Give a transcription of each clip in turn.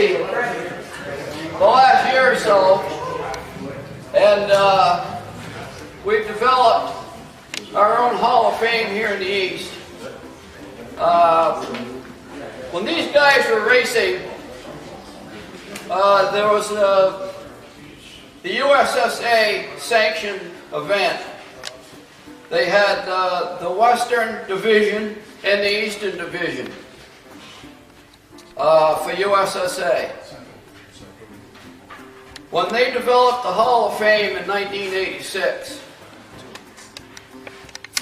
the last year or so, and we've developed our own Hall of Fame here in the East. When these guys were racing, there was the USSA sanctioned event. They had the Western Division and the Eastern Division for USSA. When they developed the Hall of Fame in 1986,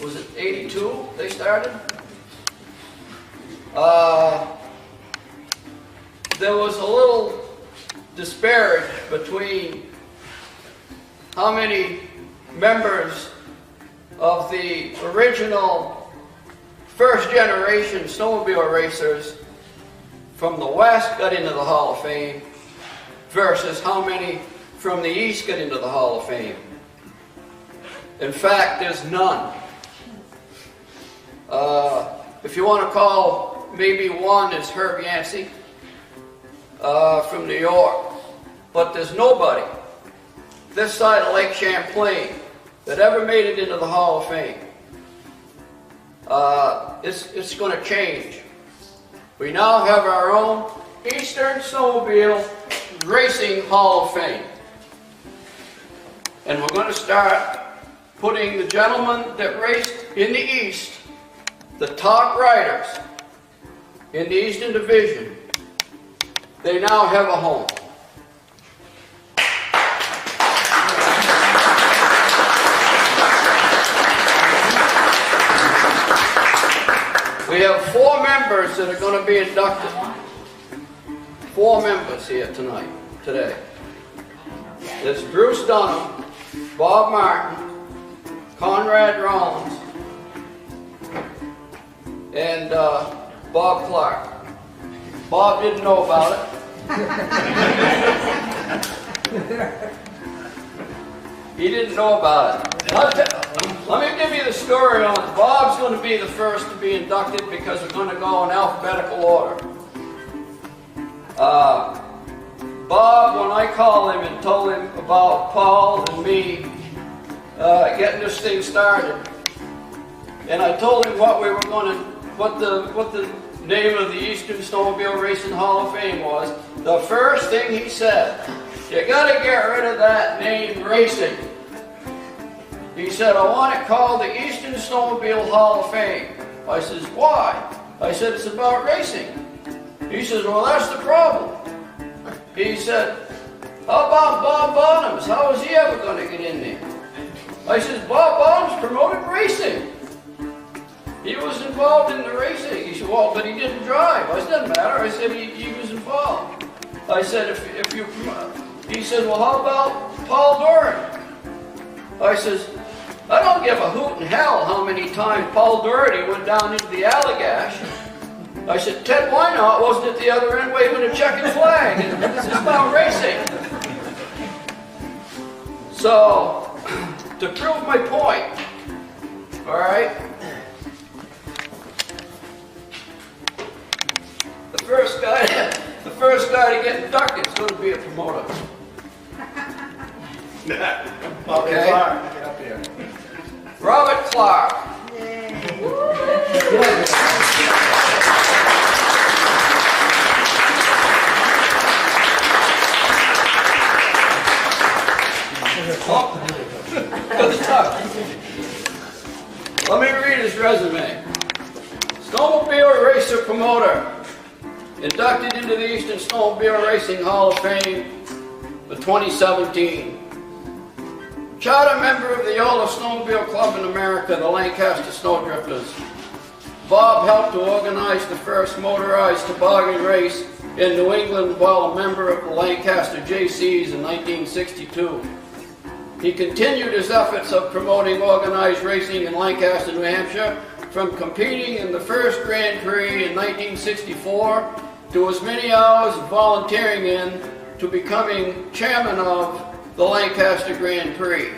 was it 82 they started? There was a little disparage between how many members of the original first generation snowmobile racers from the West got into the Hall of Fame versus how many from the East got into the Hall of Fame. In fact, there's none. If you want to call, maybe one is Herb Yancey from New York, but there's nobody this side of Lake Champlain that ever made it into the Hall of Fame. It's going to change. We now have our own Eastern Snowmobile Racing Hall of Fame. And we're going to start putting the gentlemen that raced in the East, the top riders in the Eastern Division, they now have a home. We have 4 members that are going to be inducted. 4 members here today. It's Bruce Dunham, Bob Martin, Conrad Rollins, and Bob Clark. Bob didn't know about it. He didn't know about it. Let me give you the story on it. Bob's going to be the first to be inducted because we're going to go in alphabetical order. Bob, when I called him and told him about Paul and me getting this thing started, and I told him what we were going to, what the name of the Eastern Snowmobile Racing Hall of Fame was, the first thing he said, you got to get rid of that name, racing. He said, I want it called the Eastern Snowmobile Hall of Fame. I says, why? I said, it's about racing. He says, well, that's the problem. He said, how about Bob Bottoms? How is he ever going to get in there? I says, Bob Bottoms promoted racing. He was involved in the racing. He said, well, but he didn't drive. I said, doesn't matter. I said, he was involved. I said, if you, he said, well, how about Paul Doherty? I says, I don't give a hoot in hell how many times Paul Doherty went down into the Allagash. I said, Ted, why not? Wasn't it the other end waving a checkered flag? This is about racing. So, to prove my point, all right, the first guy to get inducted is going to be a promoter. Okay. Get up here. Robert Clark. Good stuff. Let me read his resume. Snowmobile racer promoter. Inducted into the Eastern Snowmobile Racing Hall of Fame for 2017. Charter member of the oldest snowmobile club in America, the Lancaster Snowdrifters. Bob helped to organize the first motorized toboggan race in New England while a member of the Lancaster JCs in 1962. He continued his efforts of promoting organized racing in Lancaster, New Hampshire, from competing in the first Grand Prix in 1964 to as many hours of volunteering in to becoming chairman of the Lancaster Grand Prix.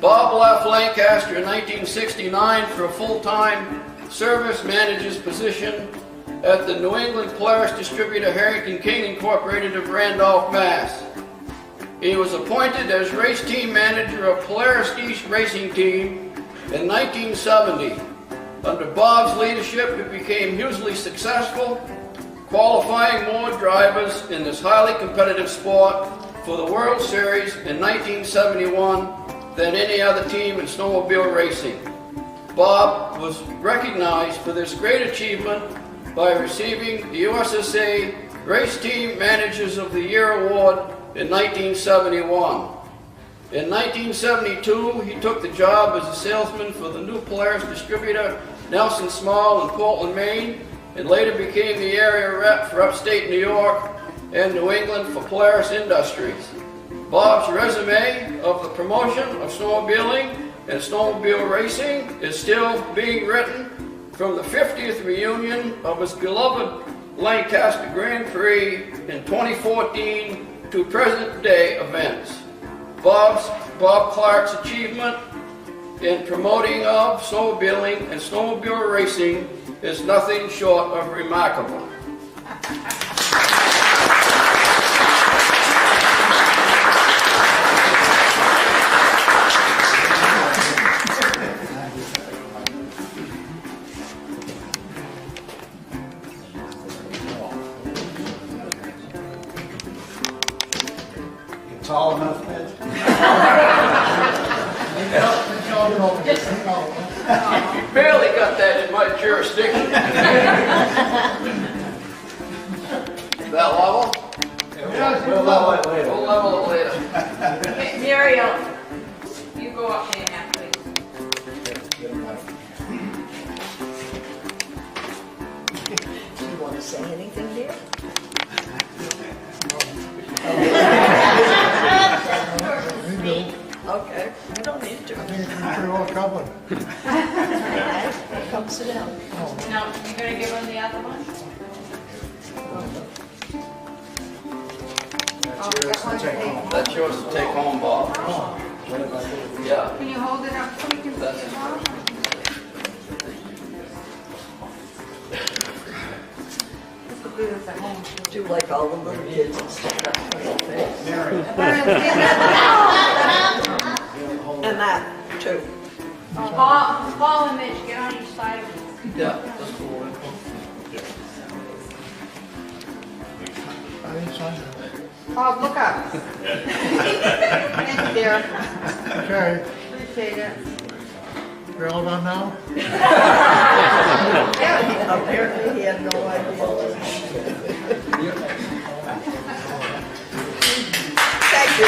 Bob left Lancaster in 1969 for a full-time service manager's position at the New England Polaris distributor Harrington King Incorporated of Randolph, Mass. He was appointed as race team manager of Polaris East Racing Team in 1970. Under Bob's leadership, it became hugely successful, qualifying more drivers in this highly competitive sport for the World Series in 1971 than any other team in snowmobile racing. Bob was recognized for this great achievement by receiving the USSA Race Team Managers of the Year Award in 1971. In 1972, he took the job as a salesman for the new Polaris distributor Nelson Small in Portland, Maine, and later became the area rep for upstate New York and New England for Polaris Industries. Bob's resume of the promotion of snowmobiling and snowmobile racing is still being written, from the 50th reunion of his beloved Lancaster Grand Prix in 2014 to present-day events. Bob Clark's achievement in promoting of snowmobiling and snowmobile racing is nothing short of remarkable. Tall enough, Ed? You barely got that in my jurisdiction. That level? We'll level it later. We'll level it later. Okay, Muriel, you go up there now, please. Do you want to say anything, dear? Okay, we don't need to. I think it's pretty well covered. Come sit down. Now, you're gonna give him the other one? That's yours to take home, Bob. Yeah. Can you hold it up so we can see it, Mom? Do like all the little kids and stick up for their face. And that, too. Paul and Mitch, get on each side of it. Yeah, that's cool. I didn't sign it. Paul, look up. Thank you, dear. Okay, Appreciate it. we're all done now? Apparently he had no idea. Thank you.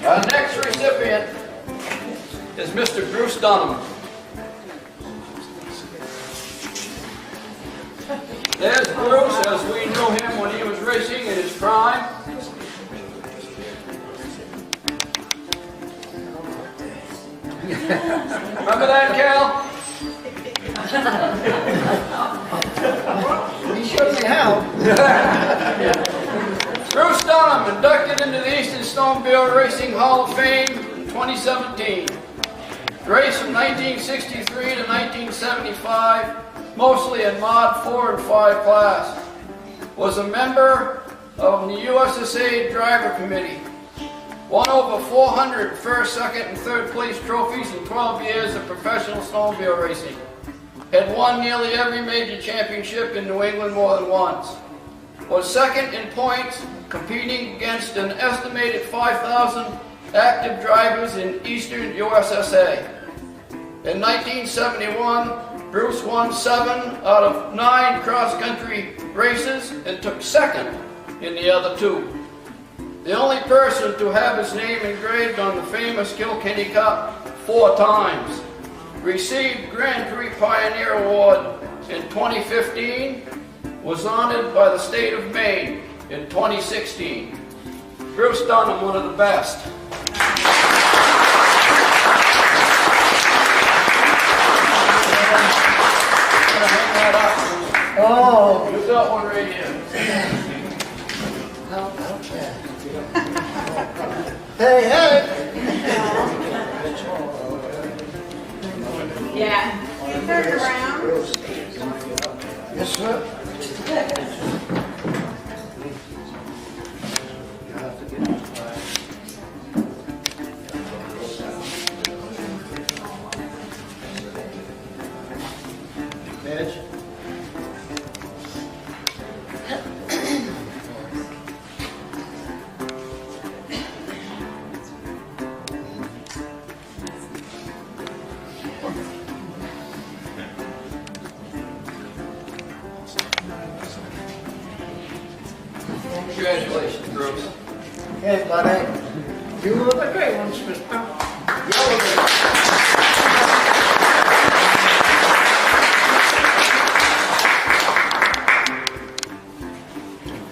Our next recipient is Mr. Bruce Dunham. There's Bruce as we knew him when he was racing in his prime. Remember that, Cal? He showed me how. Bruce Dunham, inducted into the Eastern Snowmobile Racing Hall of Fame in 2017. Raced from 1963 to 1975, mostly in Mod 4 and 5 class. Was a member of the USSA Driver Committee. Won over 400 first, second, and third place trophies in 12 years of professional snowmobile racing. Had won nearly every major championship in New England more than once. Was second in points, competing against an estimated 5,000 active drivers in eastern USSA. In 1971, Bruce won 7 out of 9 cross-country races and took second in the other 2. The only person to have his name engraved on the famous Kilkenny Cup 4 times. Received Grand Prix Pioneer Award in 2015. Was honored by the state of Maine in 2016. Bruce Dunham, one of the best. Oh, got one right here. No, okay. Hey, hey! Yeah. Turn it around. Yes, sir. Edge. Congratulations, Bruce. Hey, buddy. You were the great ones, mister.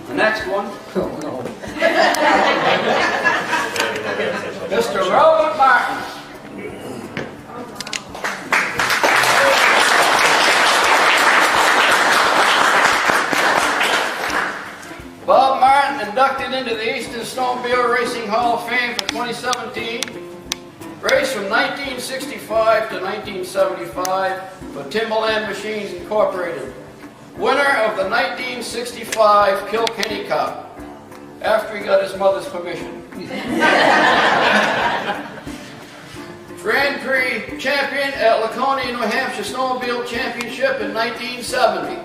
The next one, Oh, no. Mr. Robert Martin. Bob Martin inducted into the Eastern Snowmobile Racing Hall of Fame for 2017. Raced from 1965 to 1975 for Timberland Machines Incorporated. Winner of the 1965 Kilkenny Cup, after he got his mother's permission. Grand Prix champion at Laconia, New Hampshire Snowmobile Championship in 1970.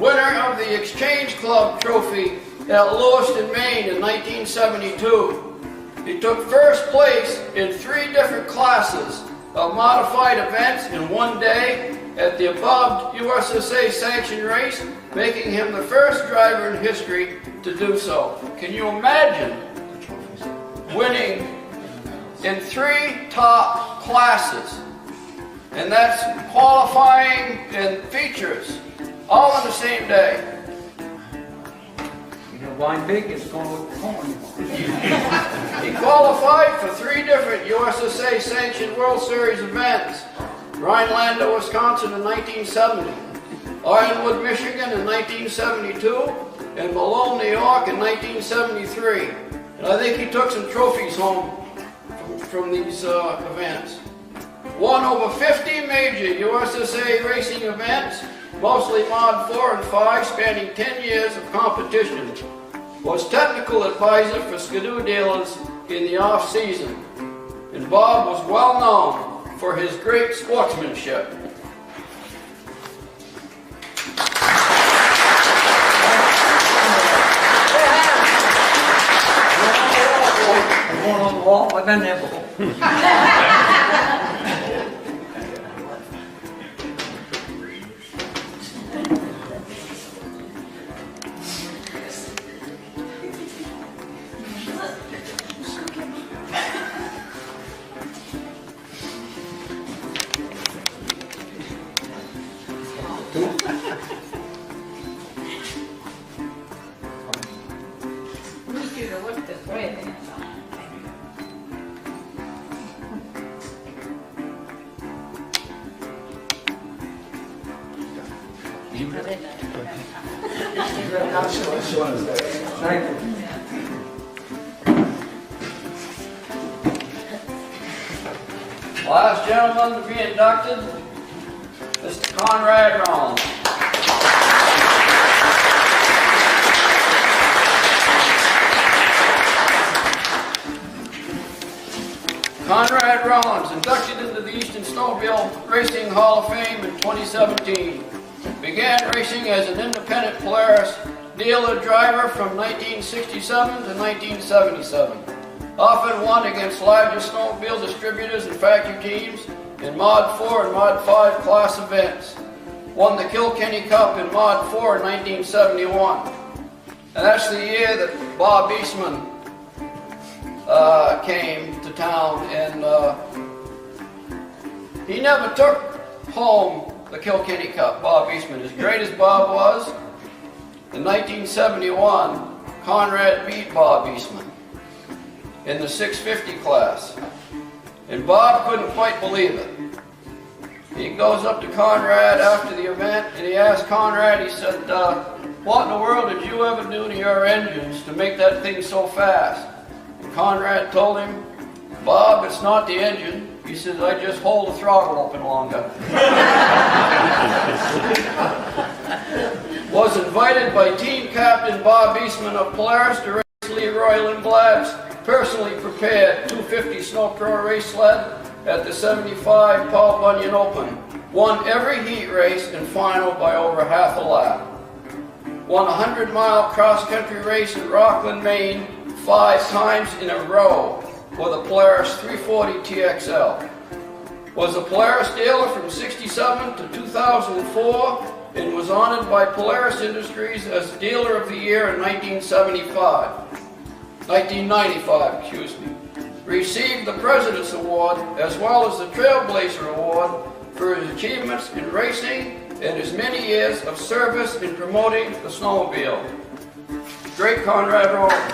Winner of the Exchange Club Trophy at Lewiston, Maine in 1972. He took first place in 3 different classes of modified events in one day at the above USSA sanctioned race, making him the first driver in history to do so. Can you imagine winning in 3 top classes? And that's qualifying and features, all on the same day. You know, wine big is going with corn. He qualified for 3 different USSA sanctioned World Series events. Rhinelander, Wisconsin in 1970, Ironwood, Michigan in 1972, and Malone, New York in 1973. And I think he took some trophies home from these events. Won over 50 major USSA racing events, mostly Mod 4 and 5, spanning 10 years of competition. Was technical advisor for Skidoo dealers in the off-season. And Bob was well known for his great sportsmanship. I'm going on the wall. I've been there before. Who's you to look this way then? Thank you. Last gentleman to be inducted, Mr. Conrad Rollins. Conrad Rollins, inducted into the Eastern Snowmobile Racing Hall of Fame in 2017. Began racing as an independent Polaris dealer driver from 1967 to 1977. Often won against larger snowmobile distributors and factory teams in Mod 4 and Mod 5 class events. Won the Kilkenny Cup in Mod 4 in 1971. And that's the year that Bob Eastman came to town, and he never took home the Kilkenny Cup, Bob Eastman. As great as Bob was, in 1971, Conrad beat Bob Eastman in the 650 class. And Bob couldn't quite believe it. he goes up to Conrad after the event, and he asked Conrad, he said, what in the world did you ever do to your engines to make that thing so fast? And Conrad told him, Bob, it's not the engine. He says, I just hold the throttle open longer. Was invited by team captain Bob Eastman of Polaris to race Leroy Lindblad's personally prepared 250 Snow Pro race sled at the 75 Paul Bunyan Open. Won every heat race and final by over half a lap. Won a 100-mile cross-country race in Rockland, Maine 5 times in a row with a Polaris 340 TXL. Was a Polaris dealer from 67 to 2004 and was honored by Polaris Industries as Dealer of the Year in 1995, excuse me. Received the President's Award as well as the Trailblazer Award for his achievements in racing and his many years of service in promoting the snowmobile. Great Conrad Rowland.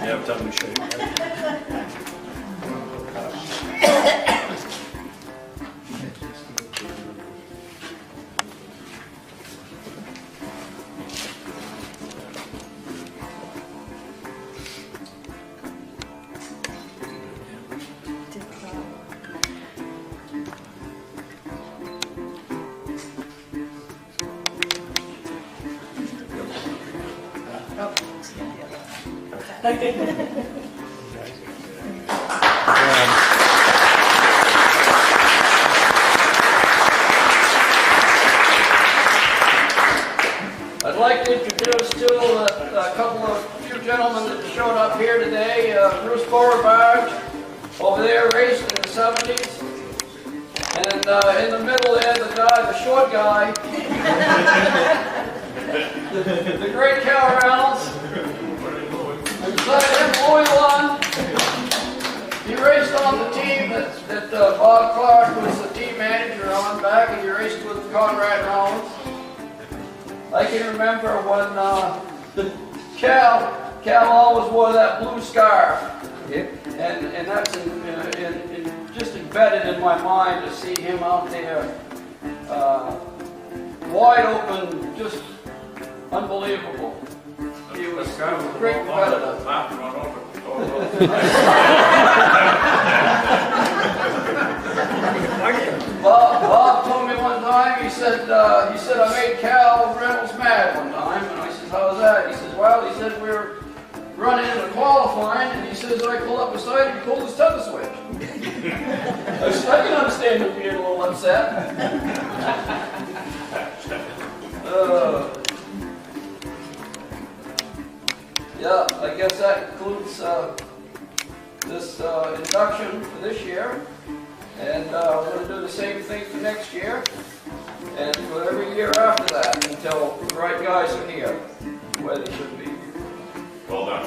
Yeah, time to show you. I'd like to introduce to a few gentlemen that showed up here today. Bruce Beauregard over there raced in the 70s. And in the middle there, the short guy, the great Cal Reynolds. And beside him, Louis won. He raced on the team that Bob Clark was the team manager on back, and he raced with Conrad Reynolds. I can remember when Cal always wore that blue scarf. Yep. And that's just embedded in my mind to see him out there, wide open, just unbelievable. He was a great competitor. Bob told me one time, he said I made Cal Reynolds mad one time, and I said, how was that? He says, well, he said we were running into qualifying, and he says I pulled up beside him and pulled his tether switch. I said, I can understand him being a little upset. Yeah, I guess that concludes this induction for this year. And we're going to do the same thing for next year, and for every year after that, until the right guys are here, where they should be. Well done.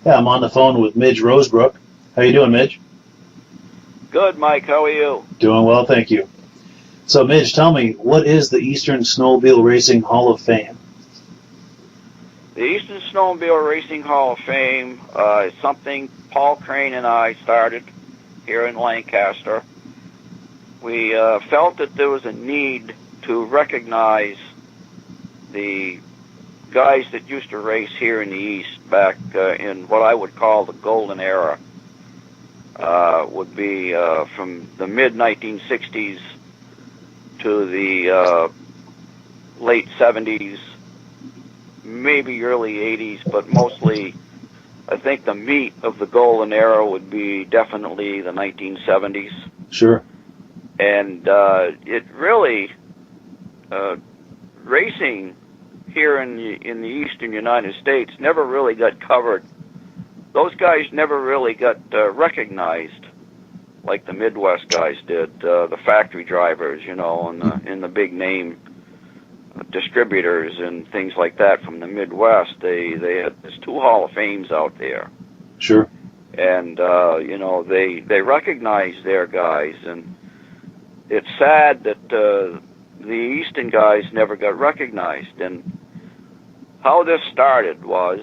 Yeah, I'm on the phone with Midge Rosebrook. How you doing, Midge? Good, Mike. How are you? Doing well, thank you. So, Midge, tell me, what is the Eastern Snowmobile Racing Hall of Fame? The Eastern Snowmobile Racing Hall of Fame is something Paul Crane and I started here in Lancaster. We felt that there was a need to recognize the guys that used to race here in the East back in what I would call the golden era. Would be from the mid-1960s to the late 70s, maybe early 80s, but mostly I think the meat of the golden era would be definitely the 1970s. Sure. And it really, racing here in the eastern United States never really got covered those guys never really got recognized like the Midwest guys did. The factory drivers, you know, and the big name distributors and things like that from the Midwest. They had there's 2 Hall of Fames out there. Sure. And you know, they recognize their guys, and it's sad that the Easton guys never got recognized. And how this started was,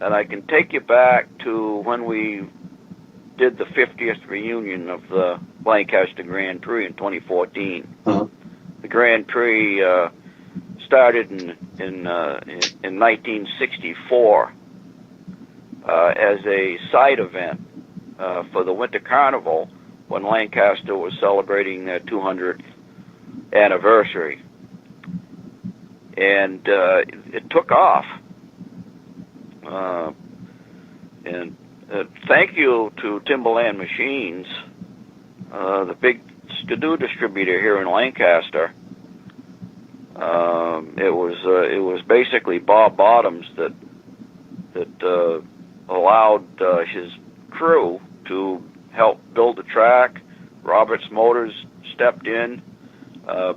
and I can take you back to when we did the 50th reunion of the Lancaster Grand Prix in 2014. Uh-huh. The Grand Prix started in 1964 as a side event for the Winter Carnival when Lancaster was celebrating their 200th anniversary. And it took off. And thank you to Timberland Machines, the big Skidoo distributor here in Lancaster. It was basically Bob Bottoms that allowed his crew to help build the track. Roberts Motors stepped in.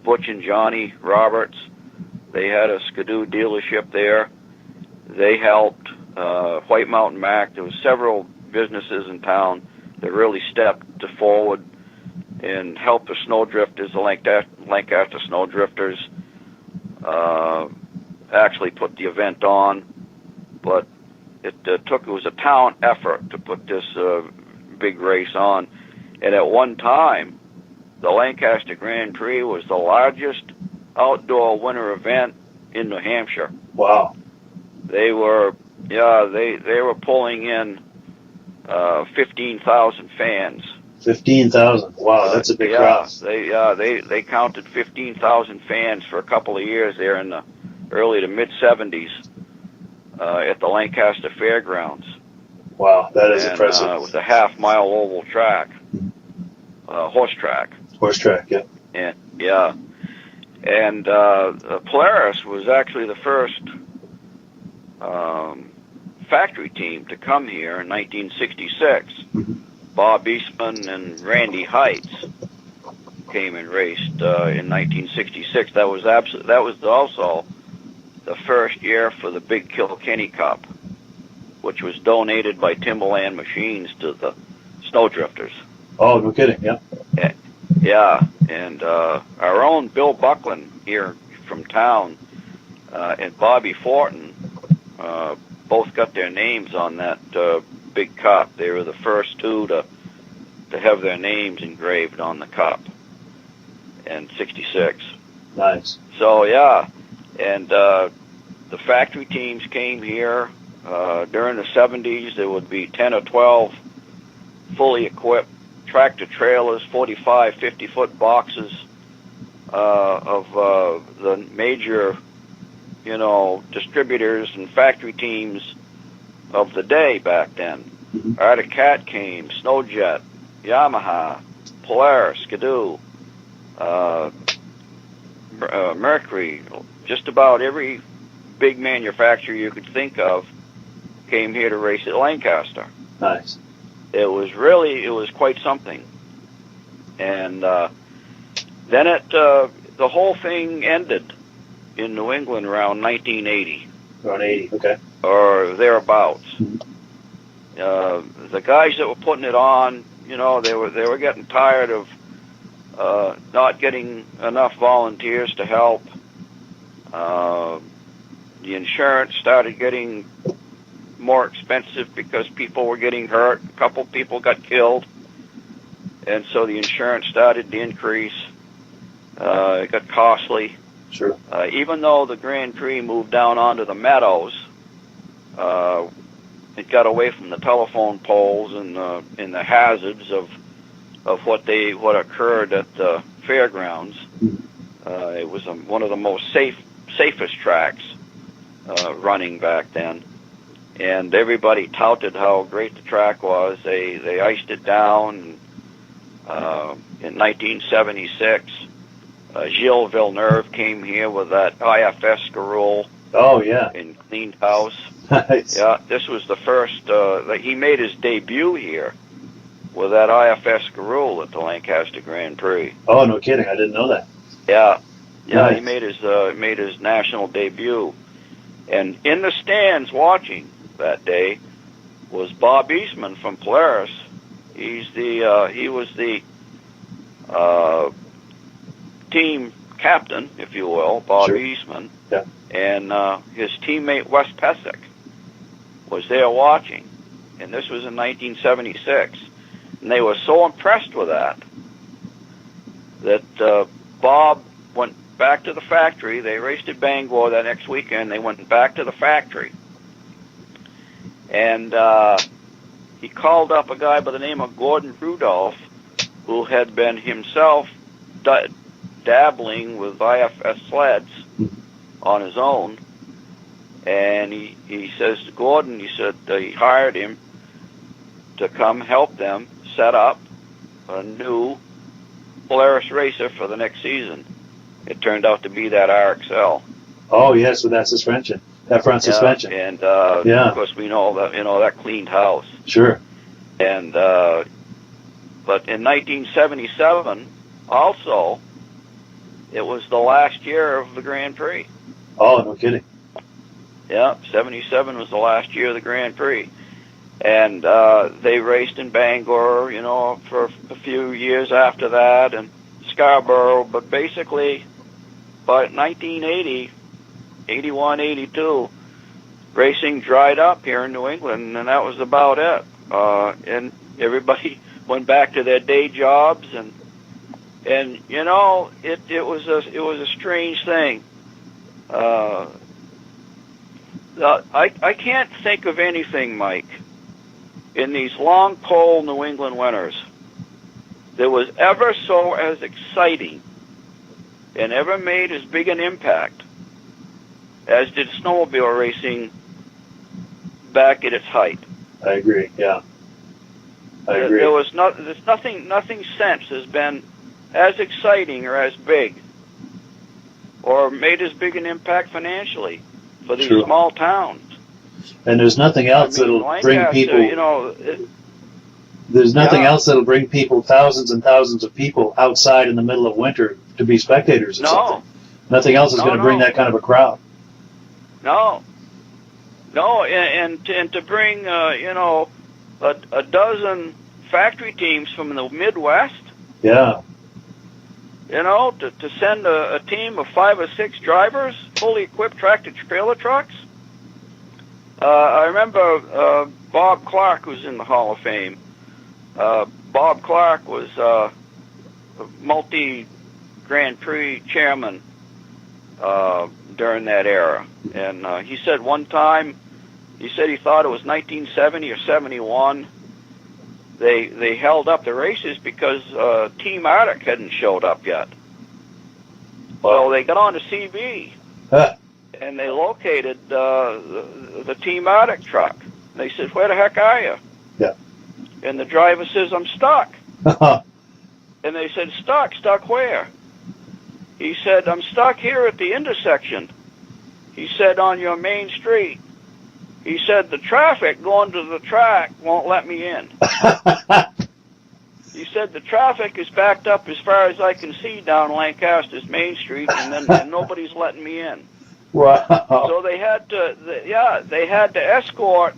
Butch and Johnny Roberts, they had a Skidoo dealership there. They helped. White Mountain Mac, there was several businesses in town that really stepped forward and helped the Snowdrifters, the Lancaster Snowdrifters, actually put the event on. But it was a town effort to put this big race on. And at one time, the Lancaster Grand Prix was the largest outdoor winter event in New Hampshire. Wow. They were pulling in 15,000 fans. 15,000. Wow, that's a big crowd. They counted 15,000 fans for a couple of years there in the early to mid 70s at the Lancaster Fairgrounds. Wow, that is and, impressive. It was a half-mile oval track, horse track. Horse track, yeah. And Polaris was actually the first factory team to come here in 1966. Bob Eastman and Randy Heights came and raced in 1966. That was also the first year for the Big Kilkenny Cup, which was donated by Timberland Machines to the Snowdrifters. Oh, no kidding, yeah. Yeah, and our own Bill Buckland here from town and Bobby Fortin both got their names on that big cup. They were the first 2 to have their names engraved on the cup in '66. Nice. So yeah, and the factory teams came here during the '70s. There would be 10 or 12 fully equipped tractor trailers, 45, 50-foot boxes of the major, you know, distributors and factory teams of the day back then. Arctic Cat came, Snowjet, Yamaha, Polaris, Skidoo, Mercury, just about every big manufacturer you could think of came here to race at Lancaster. Nice. It was quite something. And then the whole thing ended in New England around 1980. Around 80, okay. Or thereabouts. The guys that were putting it on, you know, they were getting tired of not getting enough volunteers to help. The insurance started getting more expensive because people were getting hurt. A couple people got killed, and so the insurance started to increase. It got costly. Sure. Even though the Grand Prix moved down onto the meadows, it got away from the telephone poles and the hazards of what occurred at the fairgrounds. It was one of the most safest tracks running back then, and everybody touted how great the track was. They iced it down in 1976. Gilles Villeneuve came here with that IFS Scarole. Oh, yeah. And cleaned house. Nice. Yeah, this was the first. He made his debut here with that IFS Garul at the Lancaster Grand Prix. Oh, no kidding. I didn't know that. Yeah, Nice. he made his national debut, and in the stands watching that day was Bob Eastman from Polaris. He was the team captain, if you will, Bob Sure. Eastman, Yeah. and his teammate Wes Pesic was there watching, and this was in 1976, and they were so impressed with that Bob went back to the factory. They raced at Bangor that next weekend. They went back to the factory, and he called up a guy by the name of Gordon Rudolph, who had been himself dabbling with IFS sleds on his own. And he says to Gordon, he hired him to come help them set up a new Polaris racer for the next season. It turned out to be that RXL. Oh, yes, with that suspension, that front suspension. And Yeah. of course we know that that cleaned house. Sure. And but in 1977, also, it was the last year of the Grand Prix. Oh, no kidding. Yeah, 77 was the last year of the Grand Prix. And they raced in Bangor, for a few years after that, and Scarborough. But basically, by 1980, 81, 82, racing dried up here in New England, and that was about it. And everybody went back to their day jobs, and it was a strange thing. I can't think of anything, Mike, in these long, cold New England winters that was ever so as exciting and ever made as big an impact as did snowmobile racing back at its height. I agree. Yeah. I agree. There's nothing since has been as exciting or as big or made as big an impact financially for these True. small towns. And there's nothing else that'll bring Lancaster, people. There's nothing else that'll bring people, thousands and thousands of people, outside in the middle of winter to be spectators. Or something. Nothing else is going to bring that kind of a crowd. No, and to bring a dozen factory teams from the Midwest. Yeah. To send a team of 5 or 6 drivers, fully equipped tractor-trailer trucks. I remember Bob Clark was in the Hall of Fame. Bob Clark was a multi-Grand Prix chairman during that era. And he said one time, he thought it was 1970 or 71, they held up the races because Team Arctic hadn't showed up yet. Well, they got on to CB, and they located the Team Arctic truck. They said, "Where the heck are you?" Yeah. And the driver says, "I'm stuck." And they said, "Stuck? Stuck where?" He said, "I'm stuck here at the intersection." He said, "On your main street." He said, "The traffic going to the track won't let me in." He said, "The traffic is backed up as far as I can see down Lancaster's Main Street, and nobody's letting me in." Wow. So they had to escort.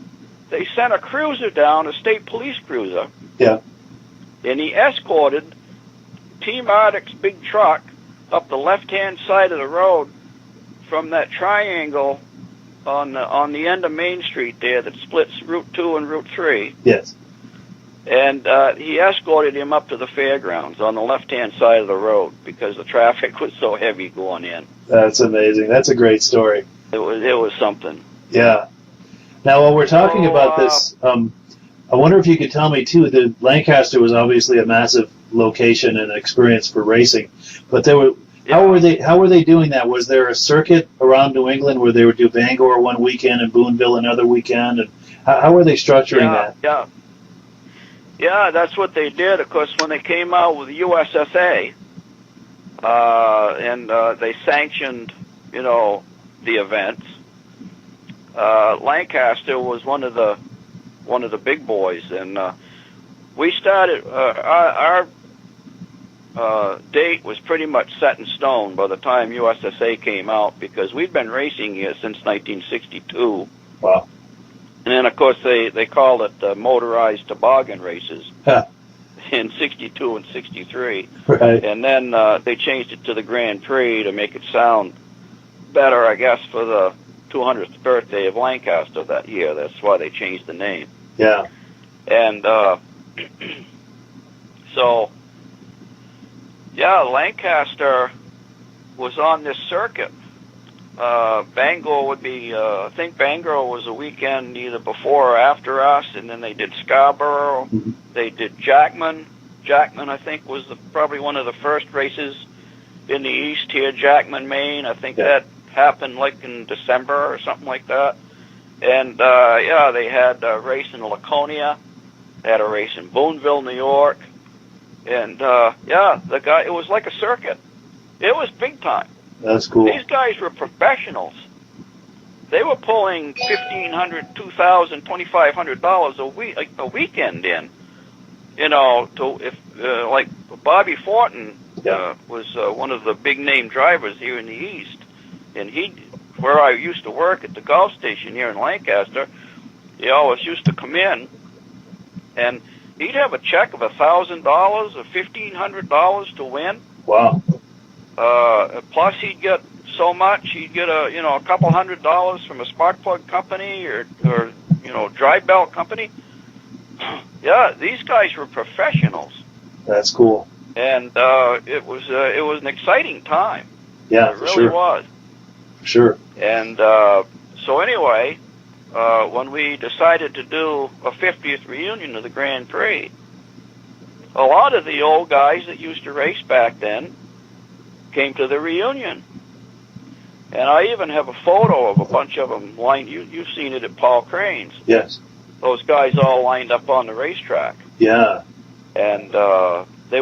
They sent a cruiser down, a state police cruiser. Yeah. And he escorted Team Arctic's big truck up the left-hand side of the road from that triangle on the end of Main Street there that splits Route 2 and Route 3. Yes. And he escorted him up to the fairgrounds on the left-hand side of the road because the traffic was so heavy going in. That's amazing. That's a great story. It was something. Yeah. Now, while we're talking about this, I wonder if you could tell me, too, that Lancaster was obviously a massive location and experience for racing, but there were... Yeah. How were they doing that? Was there a circuit around New England where they would do Bangor one weekend and Boonville another weekend? And how were they structuring that? Yeah, that's what they did. Of course, when they came out with the USSA, and they sanctioned, the events, Lancaster was one of the big boys, and we started our date was pretty much set in stone by the time USSA came out, because we'd been racing here since 1962. Wow. And then, of course, they called it motorized toboggan races in 62 and 63. Right. And then they changed it to the Grand Prix to make it sound better, I guess, for the 200th birthday of Lancaster that year. That's why they changed the name. Yeah. And so, yeah, Lancaster was on this circuit. Bangor would be, I think Bangor was a weekend either before or after us, and then they did Scarborough. Mhm. They did Jackman. Jackman, I think, was probably one of the first races in the east here, Jackman, Maine. I think that happened like in December or something like that. And, yeah, they had a race in Laconia. They had a race in Boonville, New York. And, yeah, it was like a circuit. It was big time. That's cool. These guys were professionals. They were pulling $1,500, $2,000, $2,500 a weekend in. You know, like Bobby Fortin was one of the big name drivers here in the East, and where I used to work at the golf station here in Lancaster, he always used to come in, and he'd have a check of $1,000 or $1,500 to win. Wow. Plus he'd get so much, he'd get a couple $100 from a spark plug company or drive belt company. Yeah, these guys were professionals. That's cool. And it was an exciting time. Yeah, it for really sure. was. For sure. And so anyway, when we decided to do a 50th reunion of the Grand Prix, a lot of the old guys that used to race back then came to the reunion. And I even have a photo of a bunch of them lined. You've seen it at Paul Crane's. Yes. Those guys all lined up on the racetrack. Yeah. And they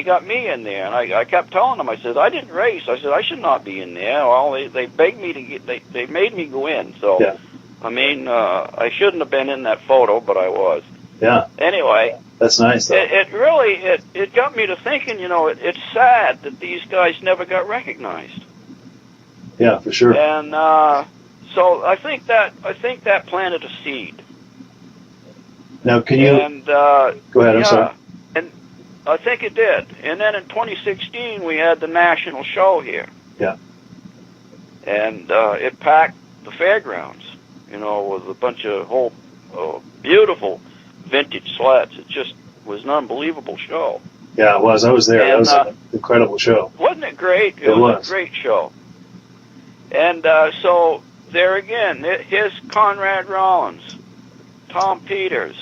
got me in there, and I kept telling them, I said, I didn't race. I said, I should not be in there. Well, they begged me to they made me go in. So, Yeah. I mean, I shouldn't have been in that photo, but I was. Yeah. Anyway, That's nice, though. it really got me to thinking, it's sad that these guys never got recognized. Yeah, for sure. And so I think that planted a seed. Now, can you go ahead? I'm sorry. And I think it did. And then in 2016, we had the national show here. Yeah. And it packed the fairgrounds, with a bunch of whole beautiful vintage sleds. It just was an unbelievable show. Yeah, it was. I was there. And, that was an incredible show. Wasn't it great? It was a great show. And so there again, here's Conrad Rollins, Tom Peters,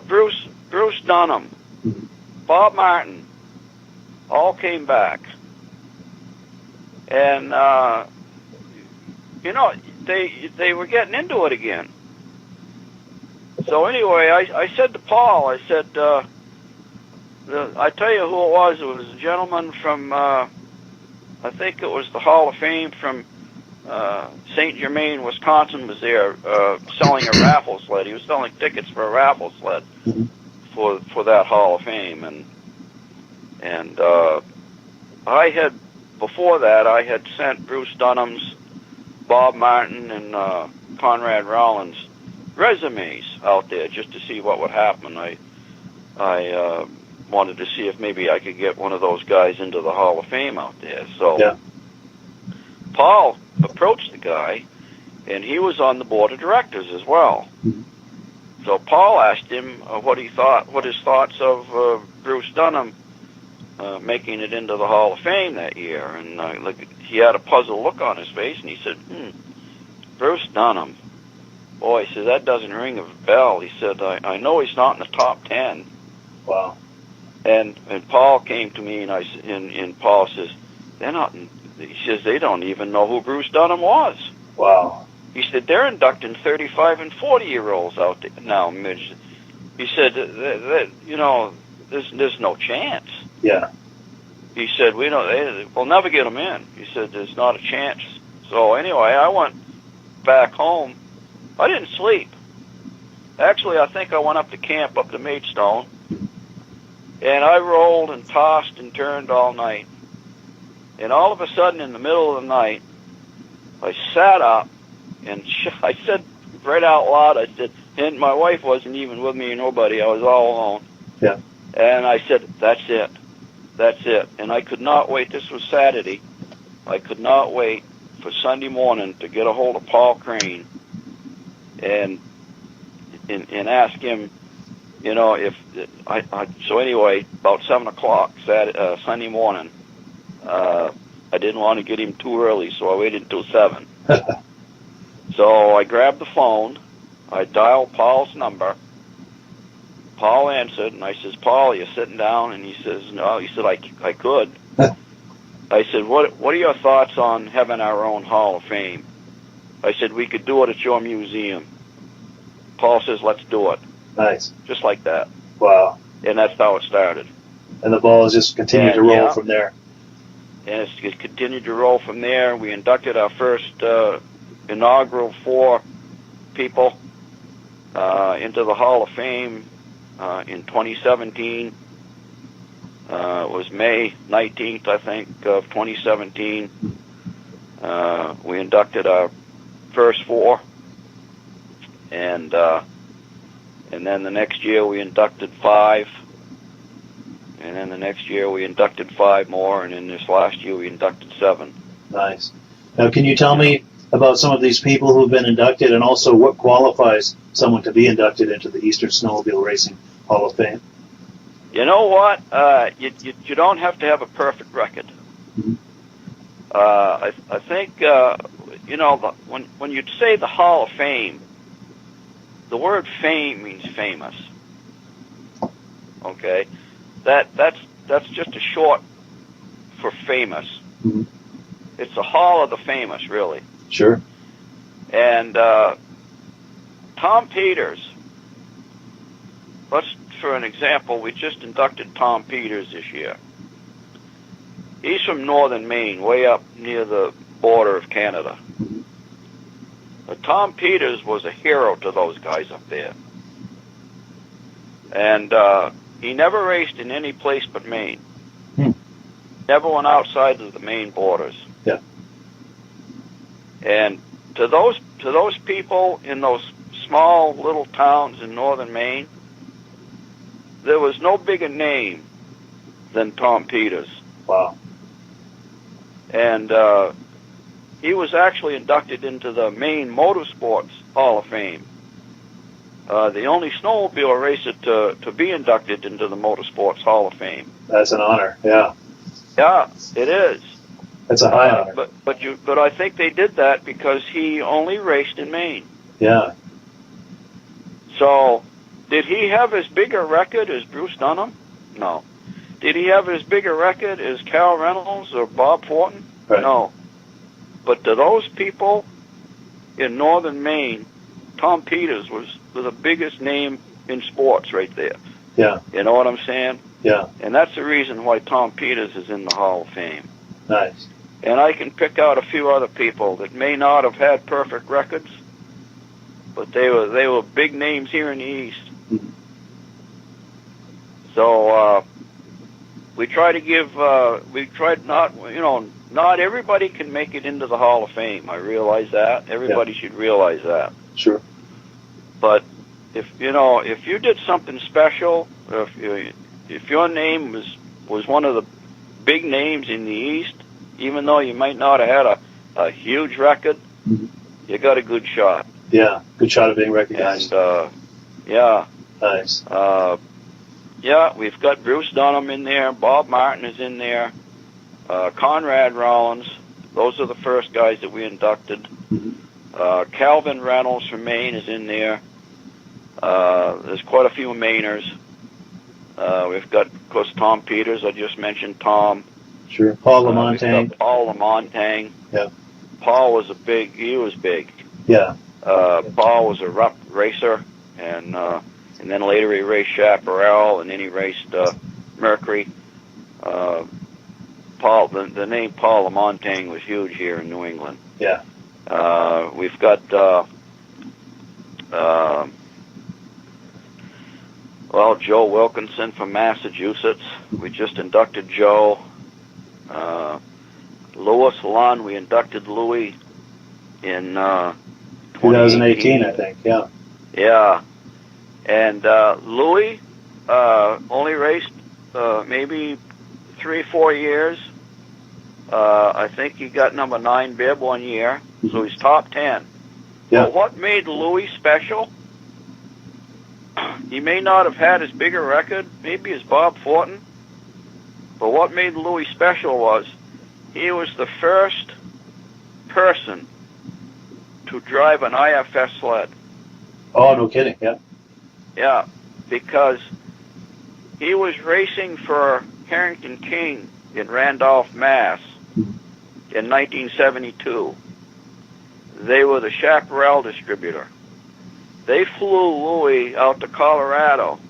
Bruce Dunham, Bob Martin, all came back. And they were getting into it again. So anyway, I said to Paul, I said, I tell you who it was. It was a gentleman from, I think it was the Hall of Fame from St. Germain, Wisconsin, was there selling a raffle sled. He was selling tickets for a raffle sled for that Hall of Fame. And I had, before that, I had sent Bruce Dunham's, Bob Martin, and Conrad Rollins resumes out there just to see what would happen. I wanted to see if maybe I could get one of those guys into the Hall of Fame out there. So Paul approached the guy, and he was on the board of directors as well. So Paul asked him what his thoughts of Bruce Dunham making it into the Hall of Fame that year. And he had a puzzled look on his face, and he said, Bruce Dunham. Boy, he said, that doesn't ring a bell. He said, I know he's not in the top 10. Wow. And Paul came to me, and Paul says, they're not. He says they don't even know who Bruce Dunham was. Wow. He said they're inducting 35 and 40-year-olds out there now, Mitch. He said there's no chance. Yeah. He said we'll never get them in. He said there's not a chance. So anyway, I went back home, I didn't sleep. Actually, I think I went up to camp up to Maidstone, and I rolled and tossed and turned all night. And all of a sudden, in the middle of the night, I sat up, and I said right out loud, I said, and my wife wasn't even with me or nobody, I was all alone. Yeah. And I said, that's it. That's it. And I could not wait. This was Saturday. I could not wait for Sunday morning to get a hold of Paul Crane and ask him, you know, if so anyway, about 7 o'clock Sunday morning, I didn't want to get him too early, so I waited until 7. So I grabbed the phone, I dialed Paul's number. Paul answered, and I says, Paul, you sitting down? And he says, no. He said, I could. I said, what are your thoughts on having our own Hall of Fame? I said, we could do it at your museum. Paul says, let's do it. Nice. Just like that. Wow. And that's how it started. And the ball has just continued to roll from there. And it's continued to roll from there. We inducted our first inaugural 4 people into the Hall of Fame in 2017. It was May 19th, I think, of 2017. We inducted our first 4, and then the next year we inducted 5, and then the next year we inducted 5 more, and in this last year we inducted 7. Nice. Now, can you tell me about some of these people who've been inducted, and also what qualifies someone to be inducted into the Eastern Snowmobile Racing Hall of Fame? You know what? You don't have to have a perfect record. Mm-hmm. I think you know, when you say the Hall of Fame, the word fame means famous. Okay, that's just a short for famous. Mm-hmm. It's the Hall of the Famous, really. Sure. And Tom Peters. For an example, we just inducted Tom Peters this year. He's from northern Maine, way up near the border of Canada. Tom Peters was a hero to those guys up there. And he never raced in any place but Maine. Never went outside of the Maine borders. Yeah. And to those people in those small little towns in northern Maine, there was no bigger name than Tom Peters. Wow. And he was actually inducted into the Maine Motorsports Hall of Fame. The only snowmobile racer to be inducted into the Motorsports Hall of Fame. That's an honor, yeah. Yeah, it is. That's a high honor. But I think they did that because he only raced in Maine. Yeah. So, did he have as big a record as Bruce Dunham? No. Did he have as big a record as Cal Reynolds or Bob Fortin? Right. No. But to those people in northern Maine, Tom Peters was the biggest name in sports right there. Yeah. You know what I'm saying? Yeah. And that's the reason why Tom Peters is in the Hall of Fame. Nice. And I can pick out a few other people that may not have had perfect records, but they were big names here in the East. Mm-hmm. So we try to give, not everybody can make it into the Hall of Fame. I realize that. Everybody should realize that. Sure. But if you did something special, if your name was one of the big names in the East, even though you might not have had a huge record, mm-hmm. you got a good shot. Yeah, good shot of being recognized. And, yeah. Nice. Yeah, we've got Bruce Dunham in there. Bob Martin is in there. Conrad Rollins. Those are the first guys that we inducted. Mm-hmm. Calvin Reynolds from Maine is in there. There's quite a few Mainers. We've got, of course, Tom Peters. I just mentioned Tom. Sure. Paul We've Lamontagne. got Paul Lamontagne. Yeah. Paul was he was big. Yeah. Paul was a rough racer, and then later he raced Chaparral, and then he raced Mercury. The name Paul Lamontagne was huge here in New England. Yeah. We've got Joe Wilkinson from Massachusetts. We just inducted Joe. Louis Lund, we inducted Louis in 2018, I think. Yeah. Yeah. And Louis only raced maybe 3-4 years. I think he got number 9 bib one year, so he's top 10. Yeah. But what made Louis special? He may not have had as big a record, maybe as Bob Fortin, but what made Louis special was he was the first person to drive an IFS sled. Oh, no kidding. Yeah. Yeah, because he was racing for Harrington King in Randolph, Mass. in 1972. They were the Chaparral distributor. They flew Louis out to Colorado.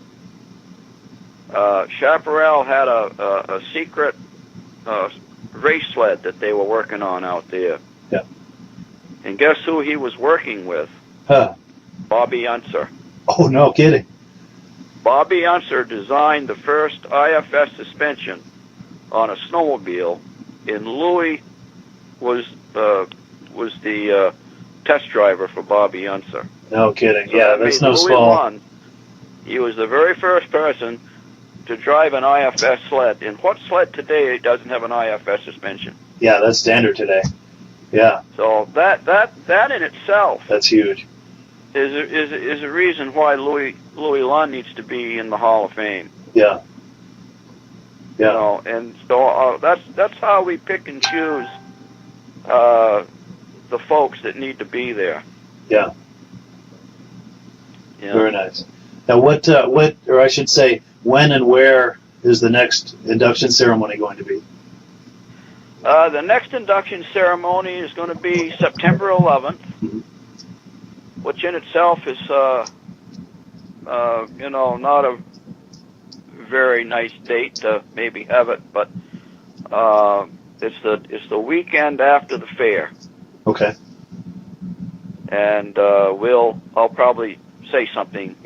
Chaparral had a secret race sled that they were working on out there. Yeah. And guess who he was working with? Huh. Bobby Unser. Oh, no kidding. Bobby Unser designed the first IFS suspension on a snowmobile, and Louis was the test driver for Bobby Unser. No kidding. So Yeah, that that's made no Louis small. Lund, he was the very first person to drive an IFS sled. And what sled today doesn't have an IFS suspension? Yeah, that's standard today. Yeah, So that in itself that's huge. is a reason why Louis Lund needs to be in the Hall of Fame. Yeah. You Yeah. know, and so that's how we pick and choose the folks that need to be there. Yeah. You know? Very nice. Now, what, or I should say, when and where is the next induction ceremony going to be? The next induction ceremony is going to be September 11th, which in itself is, not a very nice date to maybe have it, but it's the weekend after the fair, Okay. and I'll probably say something,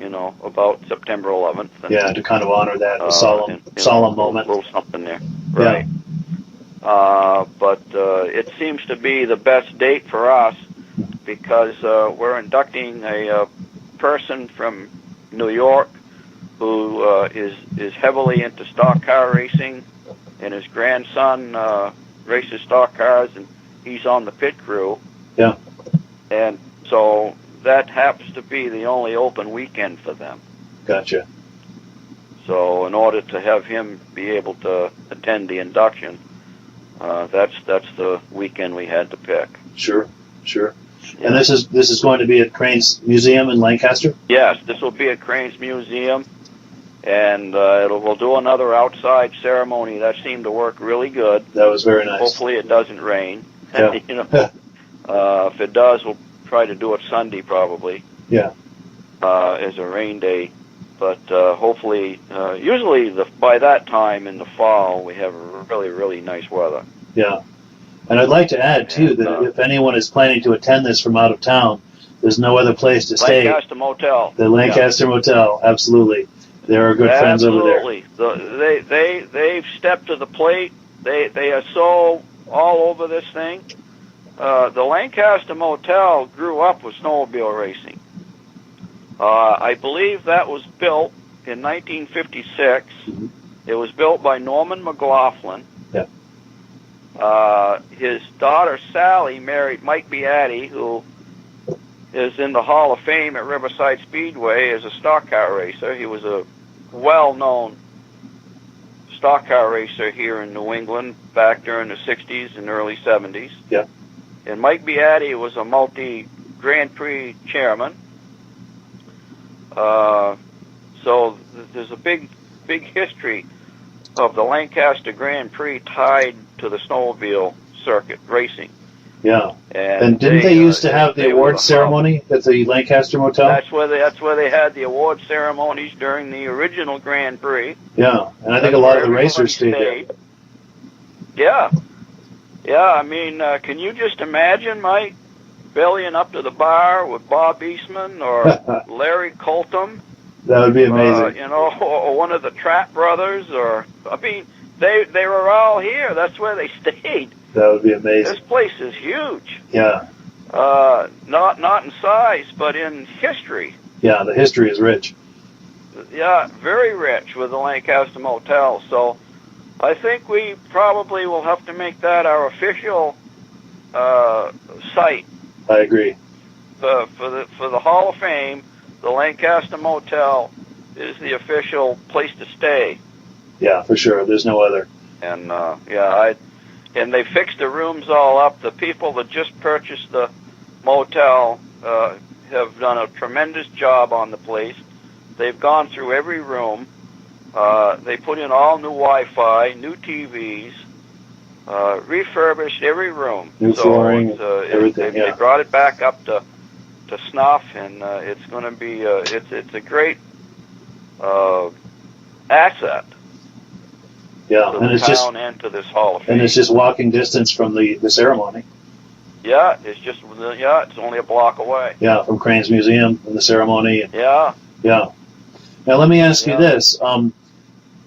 about September 11th. And, Yeah, to kind of honor that solemn moment. A little something there, right? But it seems to be the best date for us because we're inducting a person from New York who is heavily into stock car racing, and his grandson races stock cars, and he's on the pit crew. Yeah. And so that happens to be the only open weekend for them. Gotcha. So in order to have him be able to attend the induction, that's the weekend we had to pick. Sure. Yeah. And this is going to be at Crane's Museum in Lancaster? Yes, this will be at Crane's Museum, and we'll do another outside ceremony. That seemed to work really good. That was very nice. Hopefully it doesn't rain. Yeah. If it does, we'll try to do it Sunday probably. Yeah. As a rain day. But hopefully, usually by that time in the fall, we have really, really nice weather. Yeah. And I'd like to add, too, that if anyone is planning to attend this from out of town, there's no other place to stay. Lancaster Motel. The Lancaster Motel, absolutely. There are good friends over there. Absolutely. They've stepped to the plate. They are so all over this thing. The Lancaster Motel grew up with snowmobile racing. I believe that was built in 1956. It was built by Norman McLaughlin. Yeah. His daughter Sally married Mike Beatty, who is in the Hall of Fame at Riverside Speedway as a stock car racer. He was a well-known stock car racer here in New England back during the 60s and early 70s. Yeah. And Mike Beatty was a multi-Grand Prix chairman. So there's a big history of the Lancaster Grand Prix tied to the snowmobile circuit racing. Yeah. And didn't they used to have the award ceremony at the Lancaster Motel? That's where they had the award ceremonies during the original Grand Prix. Yeah, and I think a lot of the racers stayed there. Yeah. Yeah, I mean, can you just imagine, Mike, bellying up to the bar with Bob Eastman or Larry Coltham. That would be amazing. You know, or one of the Trapp brothers, or I mean, they were all here. That's where they stayed. That would be amazing. This place is huge. Yeah. Not in size, but in history. Yeah, the history is rich. Yeah, very rich with the Lancaster Motel. So I think we probably will have to make that our official site I agree. for the Hall of Fame. The Lancaster Motel is the official place to stay. Yeah, for sure. There's no other. And and they fixed the rooms all up. The people that just purchased the motel have done a tremendous job on the place. They've gone through every room. They put in all new Wi-Fi, new TVs, refurbished every room. New flooring, everything. They brought it back up to snuff, and it's going to be it's a great asset. Yeah, to and the it's just town and to this Hall of Fame. and it's just walking distance from the ceremony. Yeah, it's only a block away. Yeah, from Crane's Museum and the ceremony. Yeah. Yeah. Now let me ask you Yeah. this: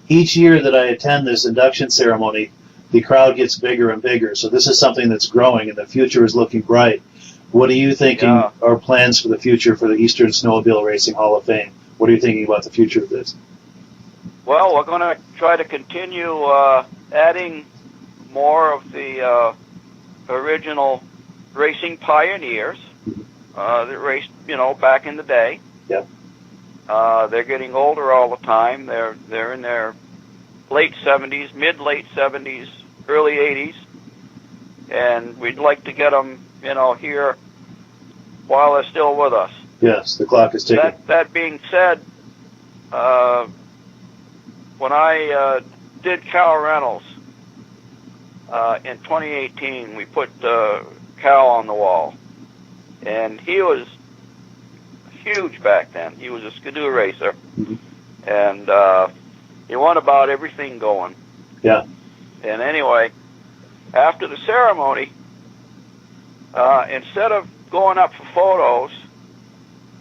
each year that I attend this induction ceremony, the crowd gets bigger and bigger. So this is something that's growing, and the future is looking bright. What are you thinking are plans for the future for the Eastern Snowmobile Racing Hall of Fame? What are you thinking about the future of this? Well, we're going to try to continue adding more of the original racing pioneers that raced, back in the day. Yeah. They're getting older all the time. They're in their late 70s, mid-late 70s, early 80s, and we'd like to get them, here while they're still with us. Yes, the clock is ticking. That being said, when I did Cal Reynolds in 2018, we put Cal on the wall, and he was huge back then. He was a skidoo racer, and he won about everything going. Yeah. And anyway, after the ceremony, instead of going up for photos,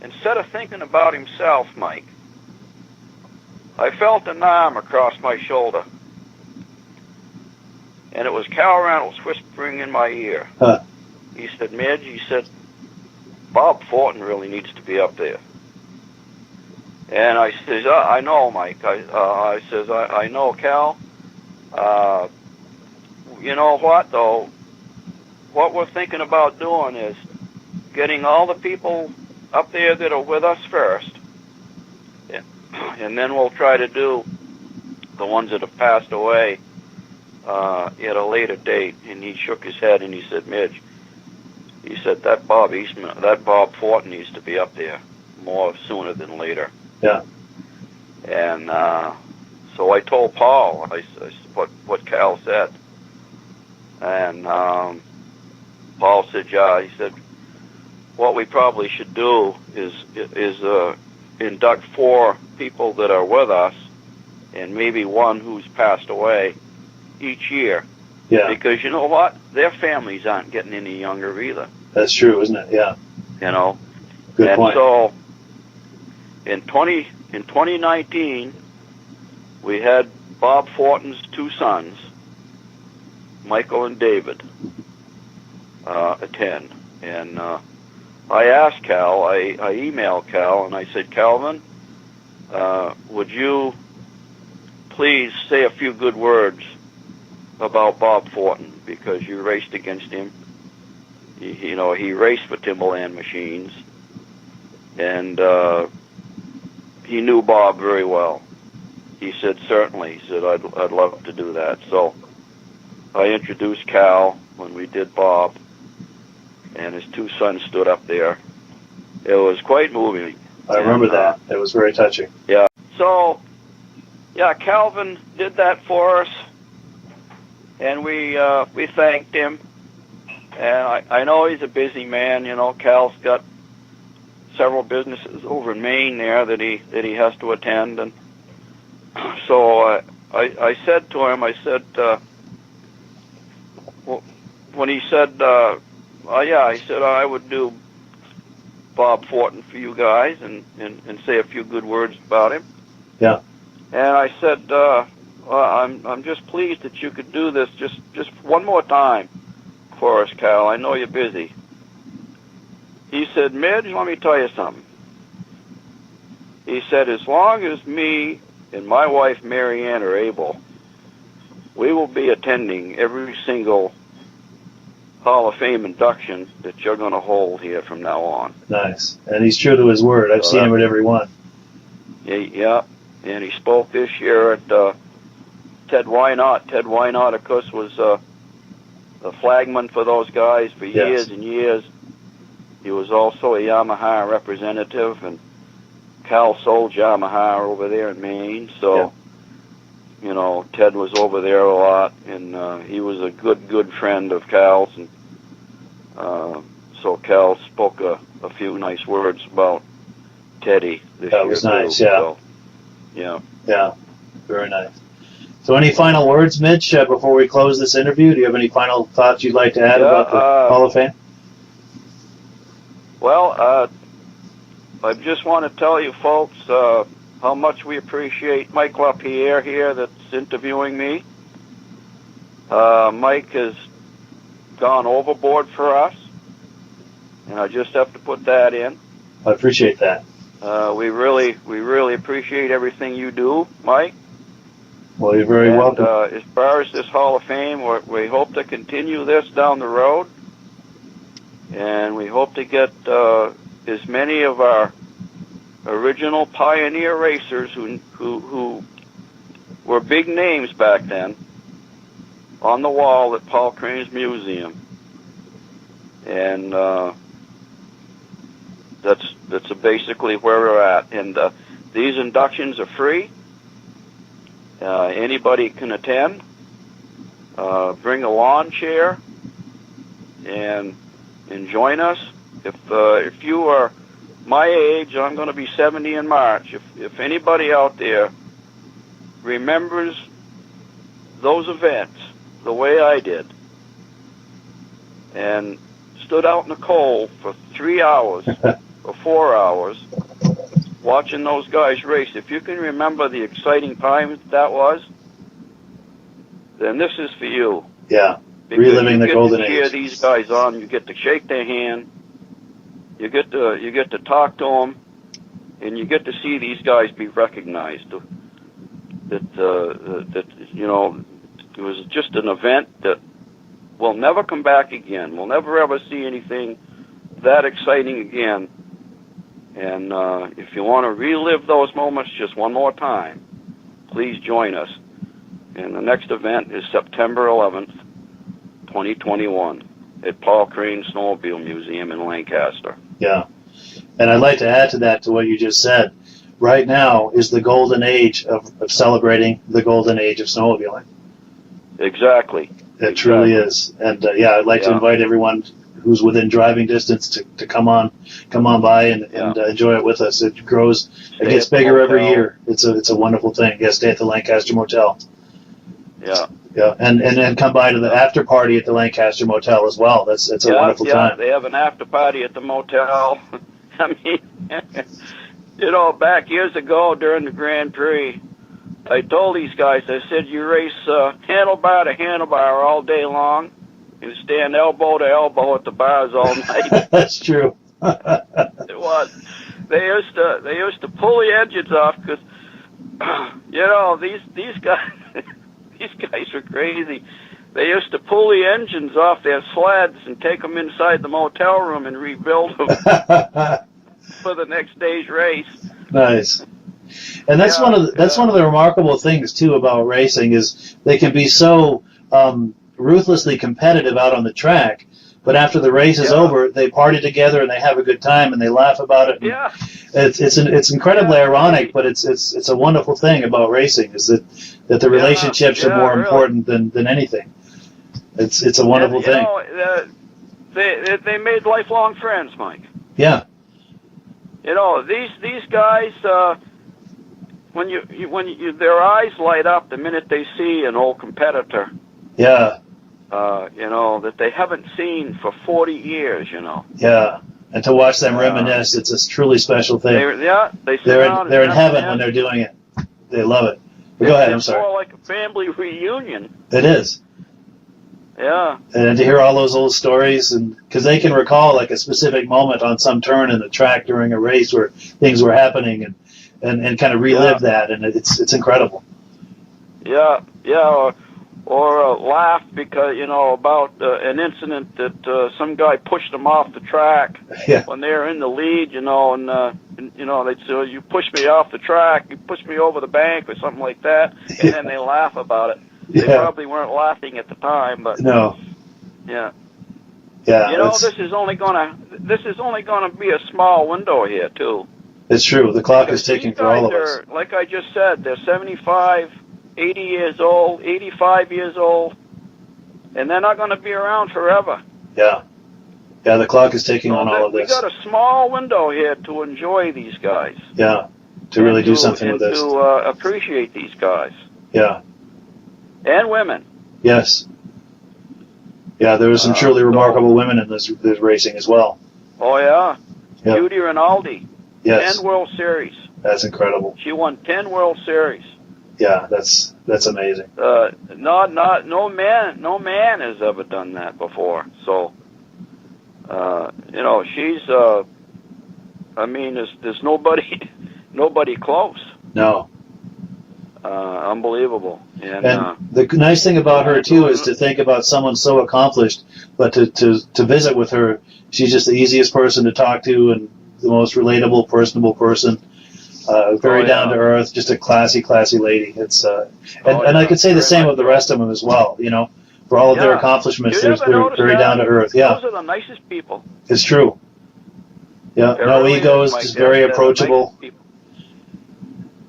instead of thinking about himself, Mike, I felt an arm across my shoulder. And it was Cal Reynolds whispering in my ear. Huh. He said, Midge, Bob Fortin really needs to be up there. And I says, I know, Mike. I says, I know, Cal. You know what, though? What we're thinking about doing is getting all the people up there that are with us first, and then we'll try to do the ones that have passed away at a later date. And he shook his head and he said, Midge, he said, that Bob Fortin needs to be up there more sooner than later. Yeah. And so I told Paul what Cal said. And Paul said, yeah. He said, what we probably should do is induct 4 people that are with us and maybe one who's passed away each year. Yeah. Because you know what? Their families aren't getting any younger either. That's true, isn't it? Yeah. Good point. So in 2019, we had Bob Fortin's 2 sons, Michael and David, attend. And I asked Cal, I emailed Cal, and I said, Calvin, would you please say a few good words about Bob Fortin, because you raced against him. He raced for Timberland Machines, and he knew Bob very well. He said, certainly. He said, I'd love to do that. So I introduced Cal when we did Bob, and his 2 sons stood up there. It was quite moving. I remember that. It was very touching. Yeah. So, yeah, Calvin did that for us, and we thanked him. And I know he's a busy man. Cal's got several businesses over in Maine there that he has to attend, and so I said to him, I said, when he said, yeah, I said I would do Bob Fortin for you guys and say a few good words about him. Yeah. And I said, well, I'm just pleased that you could do this just one more time for us, Cal. I know you're busy. He said, Midge, let me tell you something. He said, as long as me and my wife Mary Ann are able, we will be attending every single Hall of Fame induction that you're going to hold here from now on. Nice. And he's true to his word. I've seen him at every one. Yeah. And he spoke this year at Ted Wynot. Ted Wynot, of course, was the flagman for those guys for years and years. He was also a Yamaha representative, and Cal sold Yamaha over there in Maine. So, you know, Ted was over there a lot, and he was a good friend of Cal's. And so Cal spoke a few nice words about Teddy this year. That was nice, yeah. So, yeah. Yeah, very nice. So any final words, Mitch, before we close this interview? Do you have any final thoughts you'd like to add about the Hall of Fame? Well, I just want to tell you folks how much we appreciate Mike LaPierre here that's interviewing me. Mike has gone overboard for us, and I just have to put that in. I appreciate that. We really appreciate everything you do, Mike. Well, you're very welcome. As far as this Hall of Fame, we hope to continue this down the road, and we hope to get as many of our original pioneer racers who were big names back then on the wall at Paul Crane's museum. And that's basically where we're at. And these inductions are free. Anybody can attend. Bring a lawn chair and join us. If you are my age, I'm going to be 70 in March. If anybody out there remembers those events the way I did and stood out in the cold for 3 hours or 4 hours watching those guys race, if you can remember the exciting time that was, then this is for you. Yeah, because reliving the golden age. You get to cheer these guys on. You get to shake their hand. You get to talk to them, and you get to see these guys be recognized. That you know, it was just an event that will never come back again. We'll never ever see anything that exciting again. And if you want to relive those moments just one more time, please join us. And the next event is September 11th, 2021, at Paul Crane Snowmobile Museum in Lancaster. Yeah. And I'd like to add to that, to what you just said. Right now is the golden age of celebrating the golden age of snowmobiling. Exactly. It truly is. And yeah, I'd like to invite everyone who's within driving distance to come on by and enjoy it with us. It grows, it gets bigger every year. It's a wonderful thing. Yeah, stay at the Lancaster Motel. Yeah. Yeah, and come by to the after party at the Lancaster Motel as well. It's a wonderful time. They have an after party at the motel. I mean, you know, back years ago during the Grand Prix, I told these guys, I said, you race handlebar to handlebar all day long, and stand elbow to elbow at the bars all night. That's true. It was. They used to pull the engines off because, you know, these guys. These guys were crazy. They used to pull the engines off their sleds and take them inside the motel room and rebuild them for the next day's race. Nice. And that's one of the remarkable things too about racing is they can be so ruthlessly competitive out on the track, but after the race is over, they party together and they have a good time and they laugh about it. Yeah. It's incredibly ironic, but it's a wonderful thing about racing is that the relationships are more important than anything. It's a wonderful thing. Know, they made lifelong friends, Mike. Yeah. You know, these guys when you their eyes light up the minute they see an old competitor. Yeah. that they haven't seen for 40 years, Yeah. And to watch them reminisce, it's a truly special thing. They sit down They're in and heaven when they're doing it. They love it. But go ahead, I'm sorry. It's more like a family reunion. It is. Yeah. And to hear all those old stories, and because they can recall like a specific moment on some turn in the track during a race where things were happening, and kind of relive that, and it's incredible. Yeah, or laugh because about an incident that some guy pushed them off the track when they were in the lead, and they'd say, "You pushed me off the track, you pushed me over the bank," or something like that, and then they laugh about it. They probably weren't laughing at the time, but no. Yeah. Yeah. This is only gonna be a small window here too. It's true. The clock is ticking for all of us. Like I just said, they're 75, 80 years old, 85 years old, and they're not going to be around forever. Yeah. Yeah, the clock is ticking on all of this. We got a small window here to enjoy these guys. Yeah, to really do something with this. To appreciate these guys. Yeah. And women. Yes. Yeah, there were some truly remarkable women in this racing as well. Oh, yeah. Yep. Judy Rinaldi. Yes. 10 World Series. That's incredible. She won 10 World Series. Yeah, that's amazing. No man has ever done that before. So, she's, there's nobody close. No. Unbelievable. And the nice thing about her too is to think about someone so accomplished, but to visit with her, she's just the easiest person to talk to and the most relatable, personable person. Very down to earth, just a classy lady. It's and I could say the same of the rest of them as well. For all of their accomplishments, they're very down to earth. Yeah, those are the nicest people. It's true. Yeah, They're no really egos, just very approachable.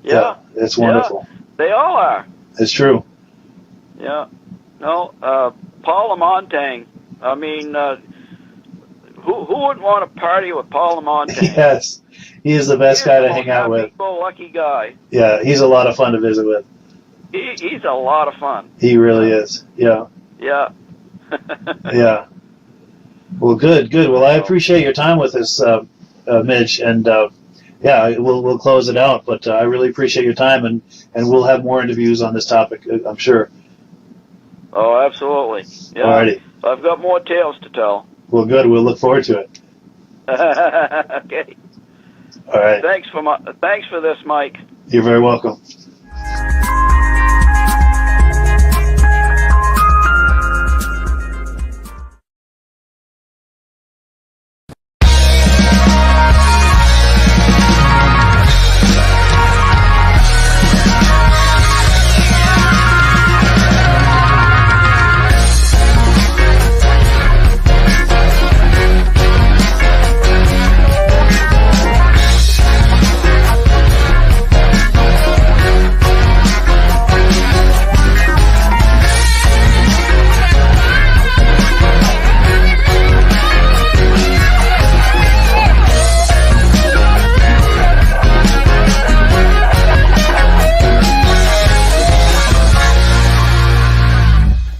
Yeah, it's wonderful. They all are. It's true. Yeah. No, Paul Lamontagne. Who wouldn't want to party with Paul Lamontagne? Yes, he is the best guy to hang out with. Lucky guy. Yeah, he's a lot of fun to visit with. He's a lot of fun. He really is. Yeah. Yeah. Yeah. Well, good. Well, I appreciate your time with us, Mitch, and we'll close it out. But I really appreciate your time, and we'll have more interviews on this topic, I'm sure. Oh, absolutely. Yeah. Alrighty. I've got more tales to tell. Well, good. We'll look forward to it. Okay. All right. Thanks for this, Mike. You're very welcome.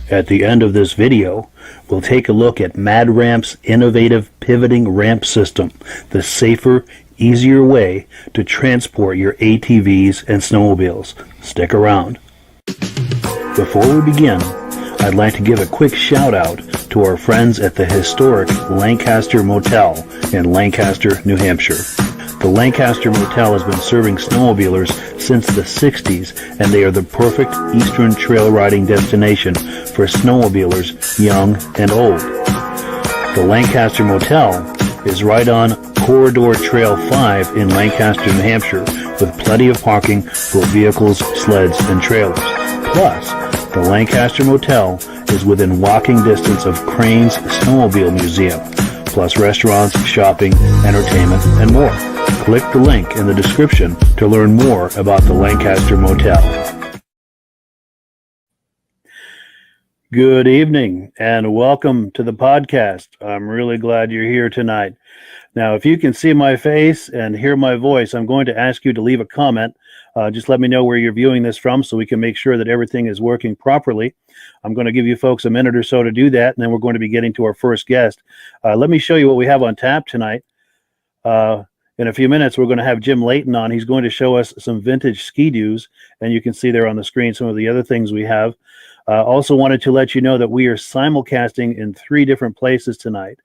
At the end of this video, we'll take a look at MadRamp's innovative pivoting ramp system, the safer, easier way to transport your ATVs and snowmobiles. Stick around. Before we begin, I'd like to give a quick shout out to our friends at the historic Lancaster Motel in Lancaster, New Hampshire. The Lancaster Motel has been serving snowmobilers since the 60s, and they are the perfect eastern trail riding destination for snowmobilers young and old. The Lancaster Motel is right on Corridor Trail 5 in Lancaster, New Hampshire, with plenty of parking for vehicles, sleds, and trailers. Plus, the Lancaster Motel is within walking distance of Crane's Snowmobile Museum, plus restaurants, shopping, entertainment, and more. Click the link in the description to learn more about the Lancaster Motel. Good evening and welcome to the podcast. I'm really glad you're here tonight. Now, if you can see my face and hear my voice, I'm going to ask you to leave a comment. Just let me know where you're viewing this from so we can make sure that everything is working properly. I'm going to give you folks a minute or so to do that, and then we're going to be getting to our first guest. Let me show you what we have on tap tonight. In a few minutes, we're going to have Jim Layton on. He's going to show us some vintage ski-doos, and you can see there on the screen some of the other things we have. Also wanted to let you know that we are simulcasting in 3 different places tonight.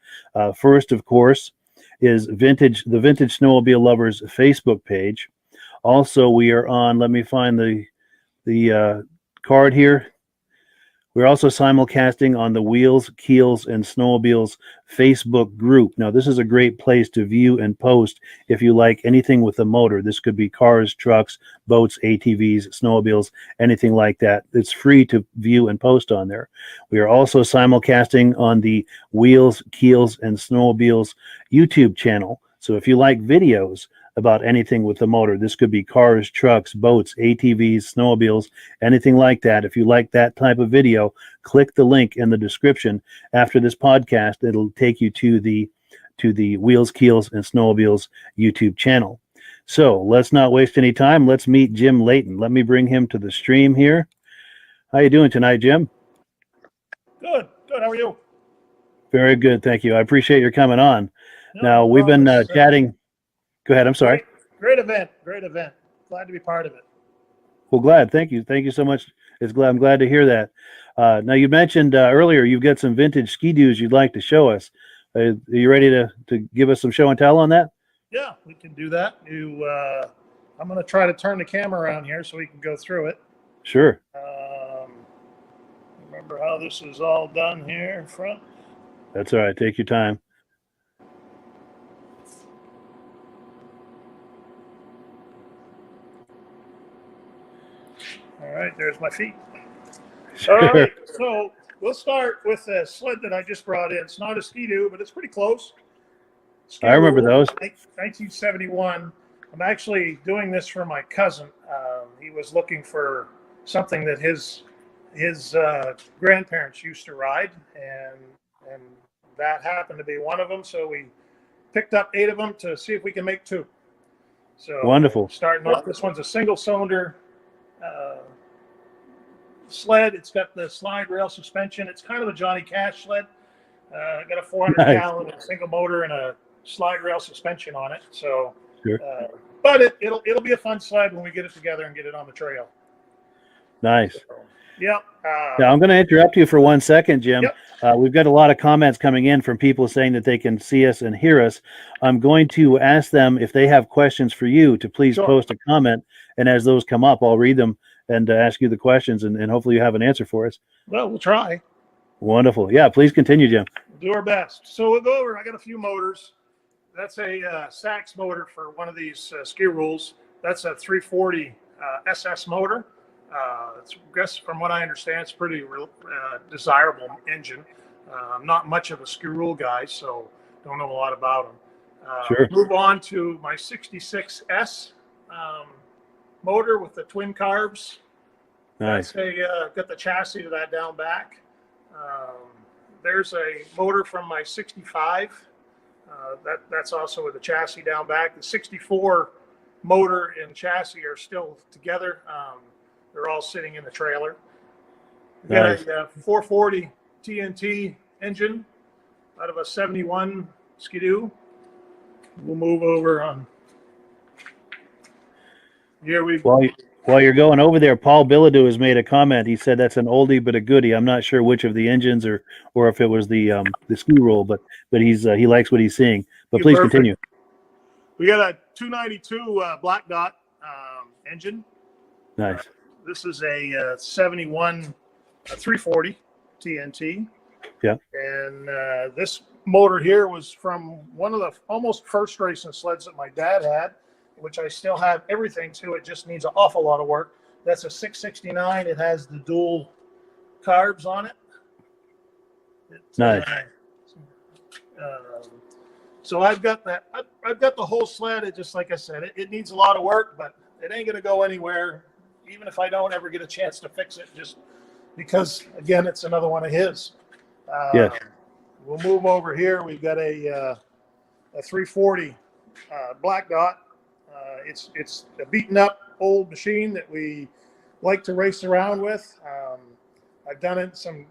First, of course, is the Vintage Snowmobile Lovers Facebook page. Also, we are on, let me find the card here. We're also simulcasting on the Wheels, Keels, and Snowmobiles Facebook group. Now, this is a great place to view and post if you like anything with a motor. This could be cars, trucks, boats, ATVs, snowmobiles, anything like that. It's free to view and post on there. We are also simulcasting on the Wheels, Keels, and Snowmobiles YouTube channel. So if you like videos about anything with the motor, this could be cars, trucks, boats, ATVs, snowmobiles, anything like that. If you like that type of video, click the link in the description after this podcast. It'll take you to the Wheels, Keels, and Snowmobiles YouTube channel. So let's not waste any time. Let's meet Jim Layton. Let me bring him to the stream here. How you doing tonight, Jim? Good. How are you? Very good, thank you. I appreciate your coming on. Now, we've been chatting. Go ahead, I'm sorry. Great event. Glad to be part of it. Well, glad. Thank you so much. I'm glad to hear that. Now, you mentioned earlier you've got some vintage ski-doos you'd like to show us. Are you ready to give us some show and tell on that? Yeah, we can do that. I'm going to try to turn the camera around here so we can go through it. Sure. Remember how this is all done here in front? That's all right. Take your time. All right, there's my feet. Sure. All right, so we'll start with a sled that I just brought in. It's not a ski-doo, but it's pretty close. I remember those. 1971. I'm actually doing this for my cousin. He was looking for something that his grandparents used to ride, and that happened to be one of them. So we picked up 8 of them to see if we can make 2. So wonderful. Starting off, this one's a single-cylinder sled. It's got the slide rail suspension. It's kind of a Johnny Cash sled. Got a 400-gallon single motor and a slide rail suspension on it. So, sure. But it'll be a fun sled when we get it together and get it on the trail. Nice. So, yep. Now, I'm going to interrupt you for 1 second, Jim. Yep. We've got a lot of comments coming in from people saying that they can see us and hear us. I'm going to ask them if they have questions for you to please post a comment. And as those come up, I'll read them and ask you the questions, and hopefully you have an answer for us. Well, we'll try. Wonderful. Yeah, please continue, Jim. We'll do our best. So we'll go over. I got a few motors. That's a Sachs motor for one of these ski rules. That's a 340 SS motor. It's, I guess from what I understand, it's pretty desirable engine. I'm not much of a ski rule guy, so don't know a lot about them. Sure. Move on to my 66S motor with the twin carbs. Nice. Got the chassis to that down back. There's a motor from my 65. That's also with the chassis down back. The 64 motor and chassis are still together. They're all sitting in the trailer. We got a 440 TNT engine out of a 71 Skidoo. We'll move over on. Here we go. While you're going over there, Paul Bilodeau has made a comment. He said that's an oldie but a goodie. I'm not sure which of the engines or if it was the ski roll, but he likes what he's seeing. But please continue. We got a 292 Black Dot engine. Nice. This is a 71 340 TNT. Yeah. And this motor here was from one of the almost first racing sleds that my dad had, which I still have everything to. It just needs an awful lot of work. That's a 669. It has the dual carbs on it. Nice. So I've got that. I've got the whole sled. It just, like I said, it needs a lot of work, but it ain't going to go anywhere, even if I don't ever get a chance to fix it, just because, again, it's another one of his. Yes. We'll move over here. We've got a a 340 Black Dot. It's a beaten up old machine that we like to race around with. I've done it some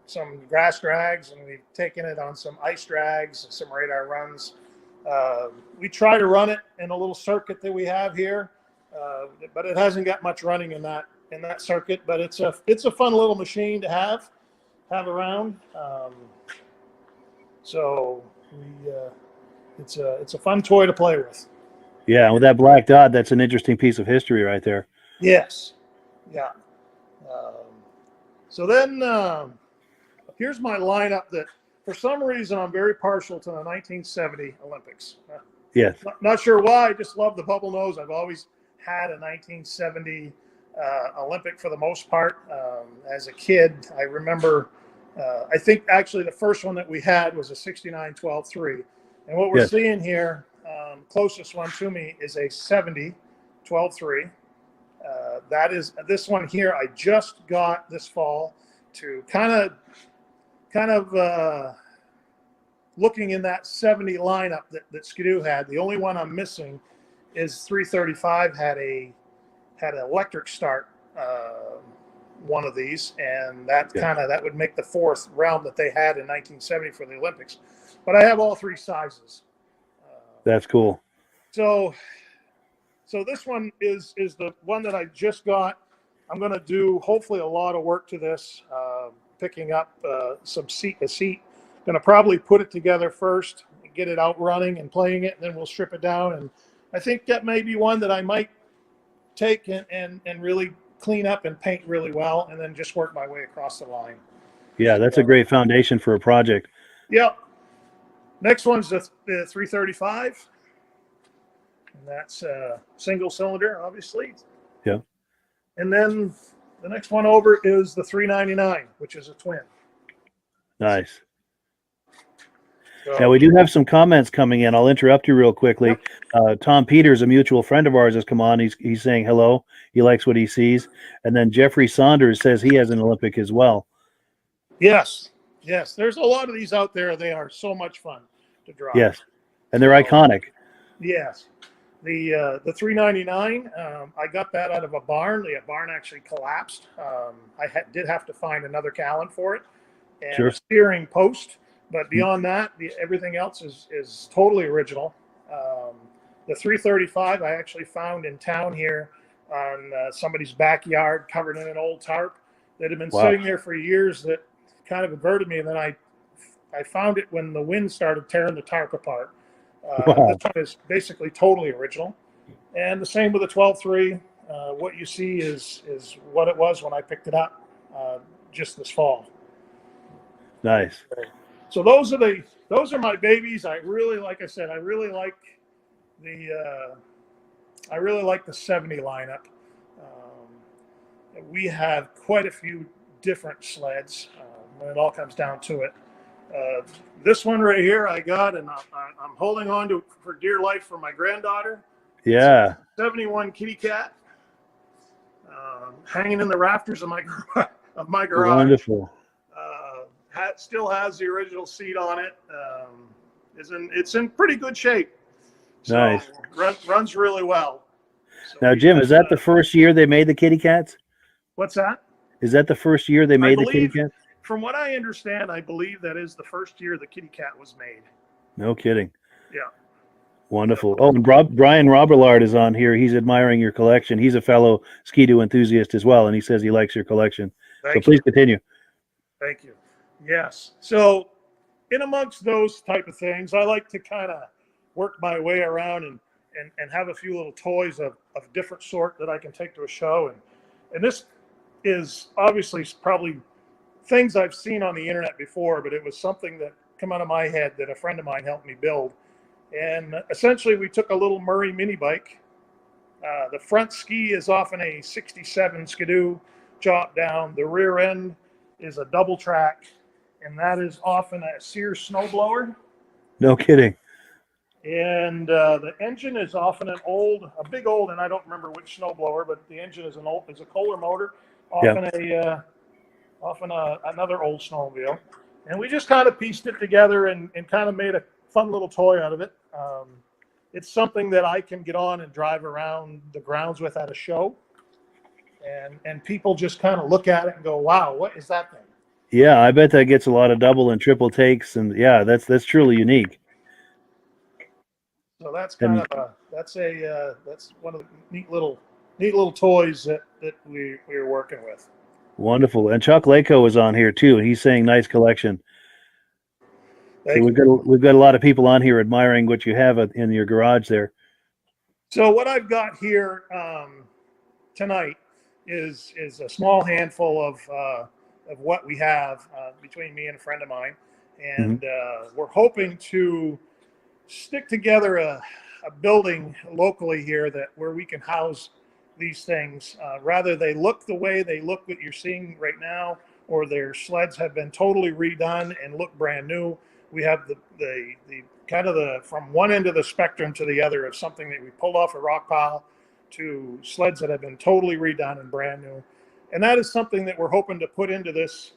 grass drags, and we've taken it on some ice drags and some radar runs. We try to run it in a little circuit that we have here, but it hasn't got much running in that circuit. But it's a fun little machine to have around. So it's a fun toy to play with. Yeah, with that Black Dot, that's an interesting piece of history right there. Yes. Yeah. So then here's my lineup that for some reason I'm very partial to the 1970 Olympics. Yes. Not sure why. I just love the bubble nose. I've always had a 1970 Olympic for the most part. As a kid, I remember, I think actually the first one that we had was a 69 12-3. And what we're seeing here, closest one to me is a 70 12-3. That is this one here. I just got this fall to kind of looking in that 70 lineup that Skidoo had. The only one I'm missing is 335 had an electric start, one of these, and that that would make the fourth round that they had in 1970 for the Olympics. But I have all three sizes. That's cool. So this one is the one that I just got. I'm going to do hopefully a lot of work to this, picking up a seat. Going to probably put it together first, get it out running and playing it, and then we'll strip it down. And I think that may be one that I might take and really clean up and paint really well, and then just work my way across the line. Yeah, that's a great foundation for a project. Yep. Next one's the 335. And that's a single cylinder, obviously. Yeah. And then the next one over is the 399, which is a twin. Nice. So, Now, we do have some comments coming in. I'll interrupt you real quickly. Tom Peters, a mutual friend of ours, has come on. He's saying hello. He likes what he sees. And then Jeffrey Saunders says he has an Olympic as well. Yes. There's a lot of these out there. They are so much fun to drive. Yes. And they're iconic. Yes. The 399, I got that out of a barn. The barn actually collapsed. I did have to find another Callan for it and a steering post. But beyond that, everything else is totally original. The 335 I actually found in town here on somebody's backyard, covered in an old tarp that had been sitting there for years. That kind of averted me, and then I found it when the wind started tearing the tarp apart. This one is basically totally original, and the same with the 12-3. What you see is what it was when I picked it up just this fall. Nice. So those are my babies. I really, like I said, I really like the 70 lineup. We have quite a few different sleds when it all comes down to it. This one right here I got, and I'm holding on to for dear life for my granddaughter. Yeah. 71 Kitty Cat, hanging in the rafters of my garage. Wonderful. Still has the original seat on it. It's in pretty good shape. So Nice. Runs really well. So Now, Jim, is that the first year they made the kitty cats? What's that? Is that the first year they made the kitty cats? From what I understand, I believe that is the first year the Kitty Cat was made. No kidding. Yeah. Wonderful. Oh, and Brian Roberlard is on here. He's admiring your collection. He's a fellow Ski-Doo enthusiast as well, and he says he likes your collection. So please continue. Thank you. Yes. So in amongst those type of things, I like to kind of work my way around and have a few little toys of different sort that I can take to a show. And this is obviously probably things I've seen on the internet before, but it was something that come out of my head that a friend of mine helped me build. And essentially we took a little Murray mini bike. The front ski is often a 67 Ski-Doo chop down. The rear end is a double track, and that is often a Sears snowblower. No kidding. And the engine is often a big old, and I don't remember which snowblower, but the engine is a Kohler motor, often another old snowmobile. And we just kind of pieced it together and kind of made a fun little toy out of it. It's something that I can get on and drive around the grounds with at a show, and people just kind of look at it and go, "Wow, what is that thing?" Yeah, I bet that gets a lot of double and triple takes, and yeah, that's truly unique. So that's kind And of that's one of the neat little toys that we're working with. wonderful. And Chuck Lako is on here too, and he's saying nice collection. So Thank you. we've got a lot of people on here admiring what you have in your garage there. So what I've got here tonight is a small handful of what we have between me and a friend of mine, and we're hoping to stick together a building locally here where we can house these things. Rather they look the way they look that you're seeing right now, or their sleds have been totally redone and look brand new. We have the kind of the from one end of the spectrum to the other of something that we pulled off a rock pile to sleds that have been totally redone and brand new. And that is something that we're hoping to put into this.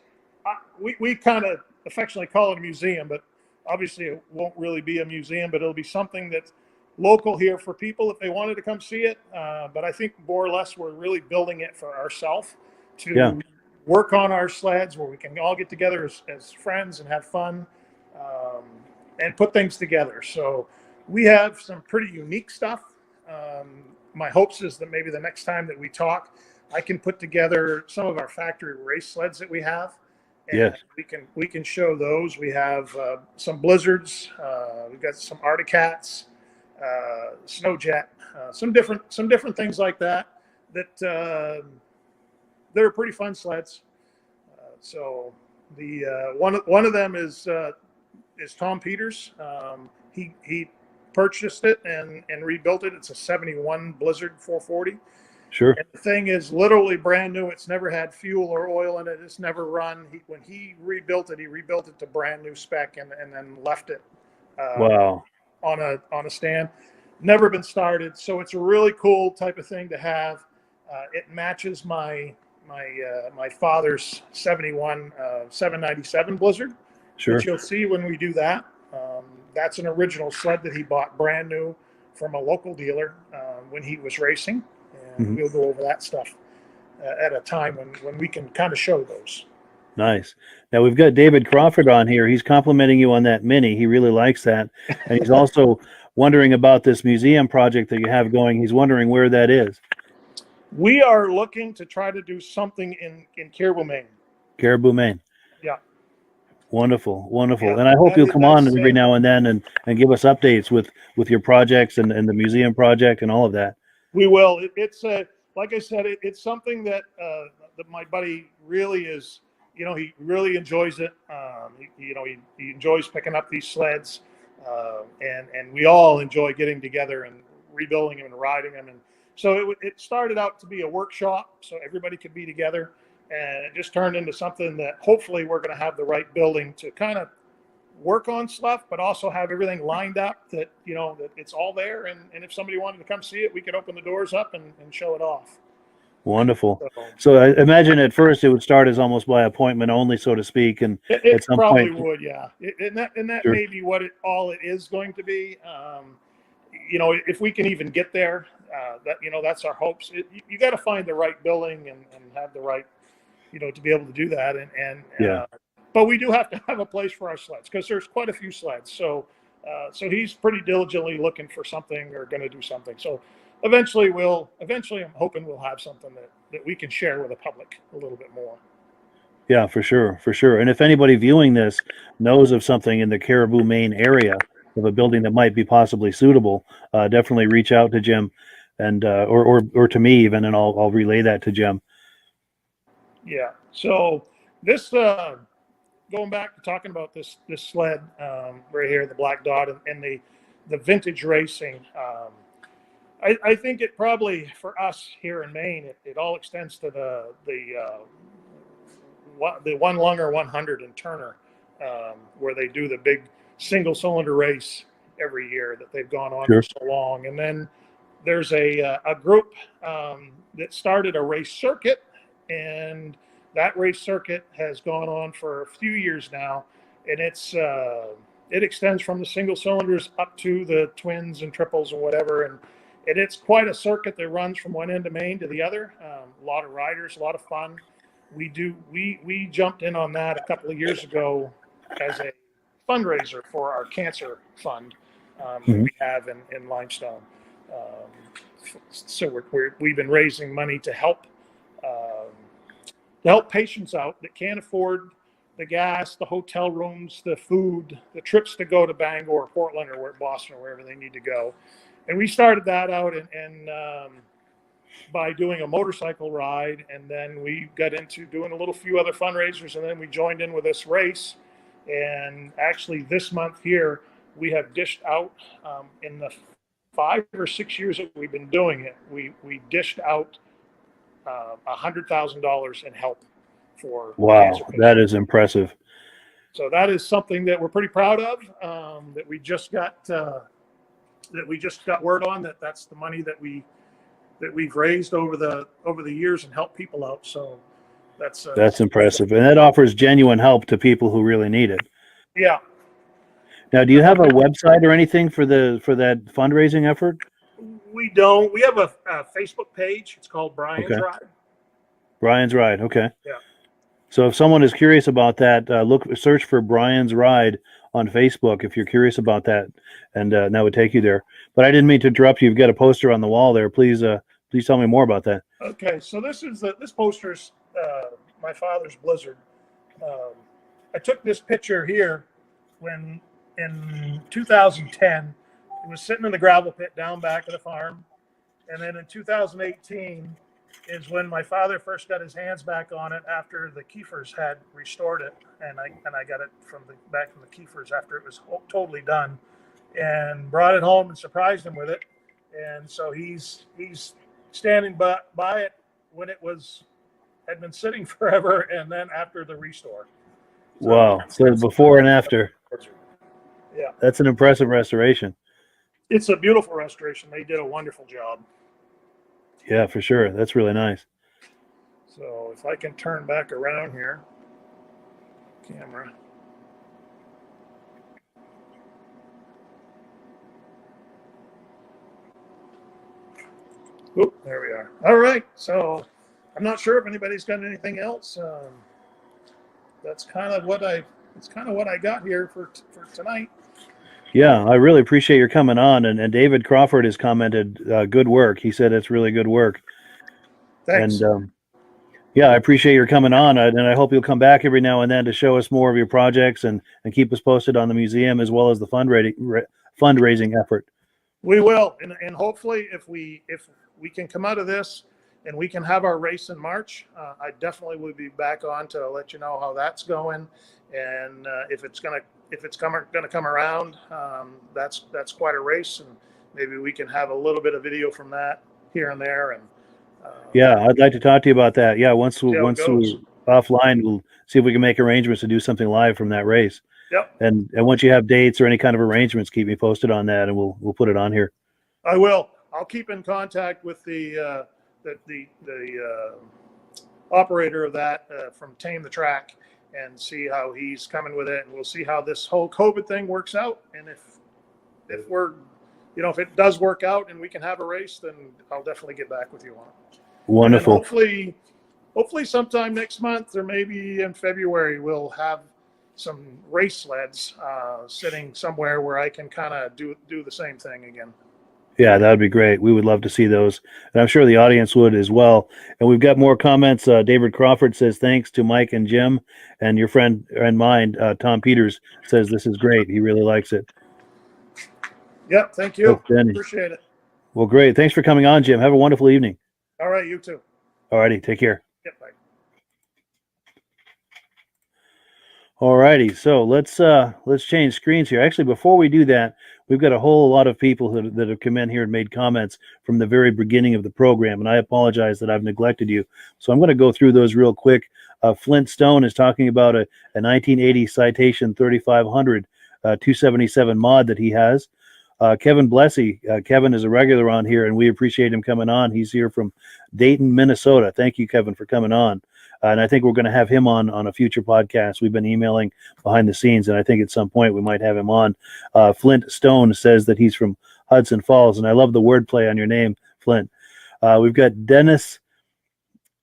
We kind of affectionately call it a museum, but obviously it won't really be a museum, but it'll be something that's local here for people if they wanted to come see it. But I think more or less we're really building it for ourselves to work on our sleds where we can all get together as friends and have fun and put things together. So we have some pretty unique stuff. My hopes is that maybe the next time that we talk, I can put together some of our factory race sleds that we have. And we can show those. We have some Blizzards. We've got some Articats, Snowjet, some different things like that that are pretty fun sleds. So the one of them is Tom Peters. He purchased it and rebuilt it. It's a 71 Blizzard 440. Sure. And the thing is literally brand new. It's never had fuel or oil in it. It's never run. When he rebuilt it to brand new spec and then left it Wow. on a stand. Never been started. So it's a really cool type of thing to have. It matches my father's 71 797 Blizzard. Sure. Which you'll see when we do that. That's an original sled that he bought brand new from a local dealer when he was racing. And we'll go over that stuff at a time when we can kind of show those. Nice. Now we've got David Crawford on here. He's complimenting you on that Mini. He really likes that. And he's also wondering about this museum project that you have going. He's wondering where that is. We are looking to try to do something in Caribou, Maine. Caribou, Maine. Yeah. Wonderful, wonderful. Yeah, and I hope you'll come on that's every now and then and give us updates with your projects and the museum project and all of that. We will. It's like I said, it's something that my buddy really is. He really enjoys it. He enjoys picking up these sleds, and we all enjoy getting together and rebuilding them and riding them. And so it started out to be a workshop, so everybody could be together, and it just turned into something that hopefully we're going to have the right building to kind of work on stuff, but also have everything lined up that that it's all there, and if somebody wanted to come see it, we could open the doors up and show it off. Wonderful. So I imagine at first it would start as almost by appointment only, so to speak, and it at some probably point would, yeah. And that Sure. may be what it is going to be. If we can even get there, that's our hopes. You got to find the right building and have the right, to be able to do that, and but we do have to have a place for our sleds because there's quite a few sleds. So he's pretty diligently looking for something or going to do something. So eventually I'm hoping we'll have something that we can share with the public a little bit more. Yeah, for sure. And if anybody viewing this knows of something in the Caribou, Maine area of a building that might be possibly suitable, definitely reach out to Jim and or to me even, and I'll relay that to Jim. Yeah. So this going back to talking about this sled right here, the Black Dot, and the vintage racing. I think it probably for us here in Maine, it all extends to the one lunger 100 in Turner, where they do the big single cylinder race every year that they've gone on for so long. And then there's a group that started a race circuit, and that race circuit has gone on for a few years now, and it's it extends from the single cylinders up to the twins and triples and whatever. And it's quite a circuit that runs from one end of Maine to the other. A lot of riders, a lot of fun. We jumped in on that a couple of years ago as a fundraiser for our cancer fund that we have in Limestone. So we've been raising money to help patients out that can't afford the gas, the hotel rooms, the food, the trips to go to Bangor, Portland, or Boston, or wherever they need to go. And we started that out by doing a motorcycle ride, and then we got into doing a few other fundraisers, and then we joined in with this race. And actually, this month here, we have dished out in the 5 or 6 years that we've been doing it. We dished out $100,000 in help for cancer patients. That is impressive. So that is something that we're pretty proud of. That we just got word on that's the money that we've raised over the years and helped people out. So that's impressive, and that offers genuine help to people who really need it. Yeah. Now, do you have a website or anything for that fundraising effort? We don't. We have a Facebook page. It's called Brian's Ride. Brian's Ride. Okay. Yeah. So if someone is curious about that, search for Brian's Ride on Facebook if you're curious about that, and that would take you there. But I didn't mean to interrupt you. You've got a poster on the wall there. Please tell me more about that. Okay. So this poster's my father's Blizzard. I took this picture here when in 2010. It was sitting in the gravel pit down back of the farm. And then in 2018 is when my father first got his hands back on it after the Kiefers had restored it. And I got it back from the Kiefers after it was totally done, and brought it home and surprised him with it. And so he's standing by it when it had been sitting forever, and then after the restore. So wow. So before and after. Yeah. That's an impressive restoration. It's a beautiful restoration. They did a wonderful job. Yeah, for sure. That's really nice. So if I can turn back around here, camera. Oop, there we are. All right. So I'm not sure if anybody's got anything else. That's kind of what I got here for tonight. Yeah, I really appreciate your coming on. And David Crawford has commented, good work. He said it's really good work. Thanks. And yeah, I appreciate your coming on. And I hope you'll come back every now and then to show us more of your projects and keep us posted on the museum as well as the fundraising effort. We will. And hopefully if we can come out of this and we can have our race in March, I definitely will be back on to let you know how that's going. And if it's going to come around, that's quite a race, and maybe we can have a little bit of video from that here and there. And yeah, I'd like to talk to you about that. Yeah, once we offline, we'll see if we can make arrangements to do something live from that race. Yep. And once you have dates or any kind of arrangements, keep me posted on that, and we'll put it on here. I will. I'll keep in contact with the operator of that from Tame the Track, and see how he's coming with it, and we'll see how this whole COVID thing works out. And if it does work out and we can have a race, then I'll definitely get back with you on it. Wonderful. Hopefully sometime next month or maybe in February, we'll have some race sleds sitting somewhere where I can kind of do the same thing again. Yeah, that would be great. We would love to see those. And I'm sure the audience would as well. And we've got more comments. David Crawford says, thanks to Mike and Jim. And your friend and mine, Tom Peters, says this is great. He really likes it. Yep, thank you. Appreciate it. Well, great. Thanks for coming on, Jim. Have a wonderful evening. All right, you too. All righty, take care. Yep, bye. All righty, so let's change screens here. Actually, before we do that, we've got a whole lot of people that have come in here and made comments from the very beginning of the program, and I apologize that I've neglected you. So I'm going to go through those real quick. Flint Stone is talking about a 1980 Citation 3500 277 mod that he has. Kevin Blessy, Kevin is a regular on here, and we appreciate him coming on. He's here from Dayton, Minnesota. Thank you, Kevin, for coming on. And I think we're going to have him on a future podcast. We've been emailing behind the scenes, and I think at some point we might have him on. Flint Stone says that he's from Hudson Falls, and I love the wordplay on your name, Flint. We've got Dennis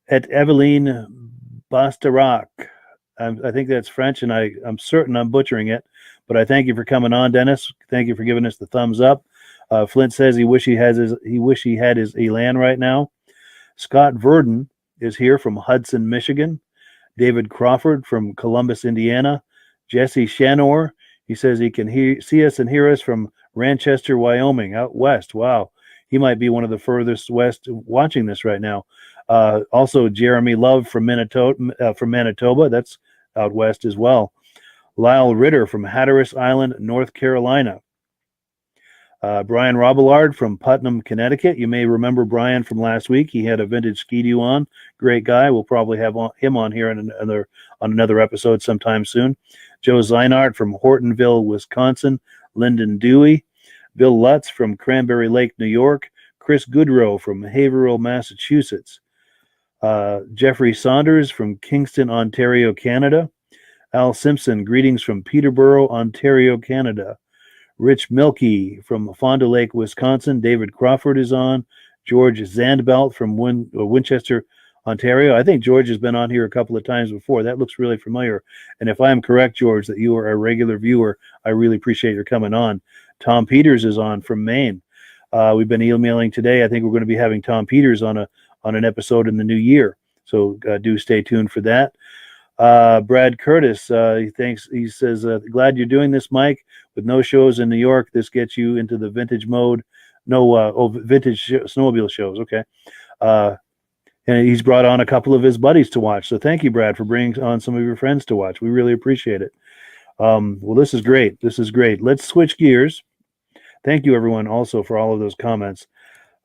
et Eveline Bastarac. I think that's French, and I'm certain I'm butchering it, but I thank you for coming on, Dennis. Thank you for giving us the thumbs up. Flint says he wish he had his Elan right now. Scott Verdon is here from Hudson, Michigan. David Crawford from Columbus, Indiana. Jesse Shanor, he says he can see us and hear us from Ranchester, Wyoming, out west. Wow, he might be one of the furthest west watching this right now. Also, Jeremy Love from Manitoba, that's out west as well. Lyle Ritter from Hatteras Island, North Carolina. Brian Robillard from Putnam, Connecticut. You may remember Brian from last week. He had a vintage Ski-Doo on. Great guy. We'll probably have him on here on another episode sometime soon. Joe Zeinart from Hortonville, Wisconsin. Lyndon Dewey. Bill Lutz from Cranberry Lake, New York. Chris Goodrow from Haverhill, Massachusetts. Jeffrey Saunders from Kingston, Ontario, Canada. Al Simpson, greetings from Peterborough, Ontario, Canada. Rich Milkey from Fond du Lake, Wisconsin. David Crawford is on. George Zandbelt from Winchester, Ontario. I think George has been on here a couple of times before. That looks really familiar. And if I am correct, George, that you are a regular viewer, I really appreciate your coming on. Tom Peters is on from Maine. We've been emailing today. I think we're going to be having Tom Peters on an episode in the new year. So do stay tuned for that. Brad Curtis, he says, glad you're doing this, Mike. With no shows in New York, this gets you into the vintage mode. Vintage snowmobile shows. Okay. And he's brought on a couple of his buddies to watch. So thank you, Brad, for bringing on some of your friends to watch. We really appreciate it. Well, this is great. This is great. Let's switch gears. Thank you, everyone, also for all of those comments.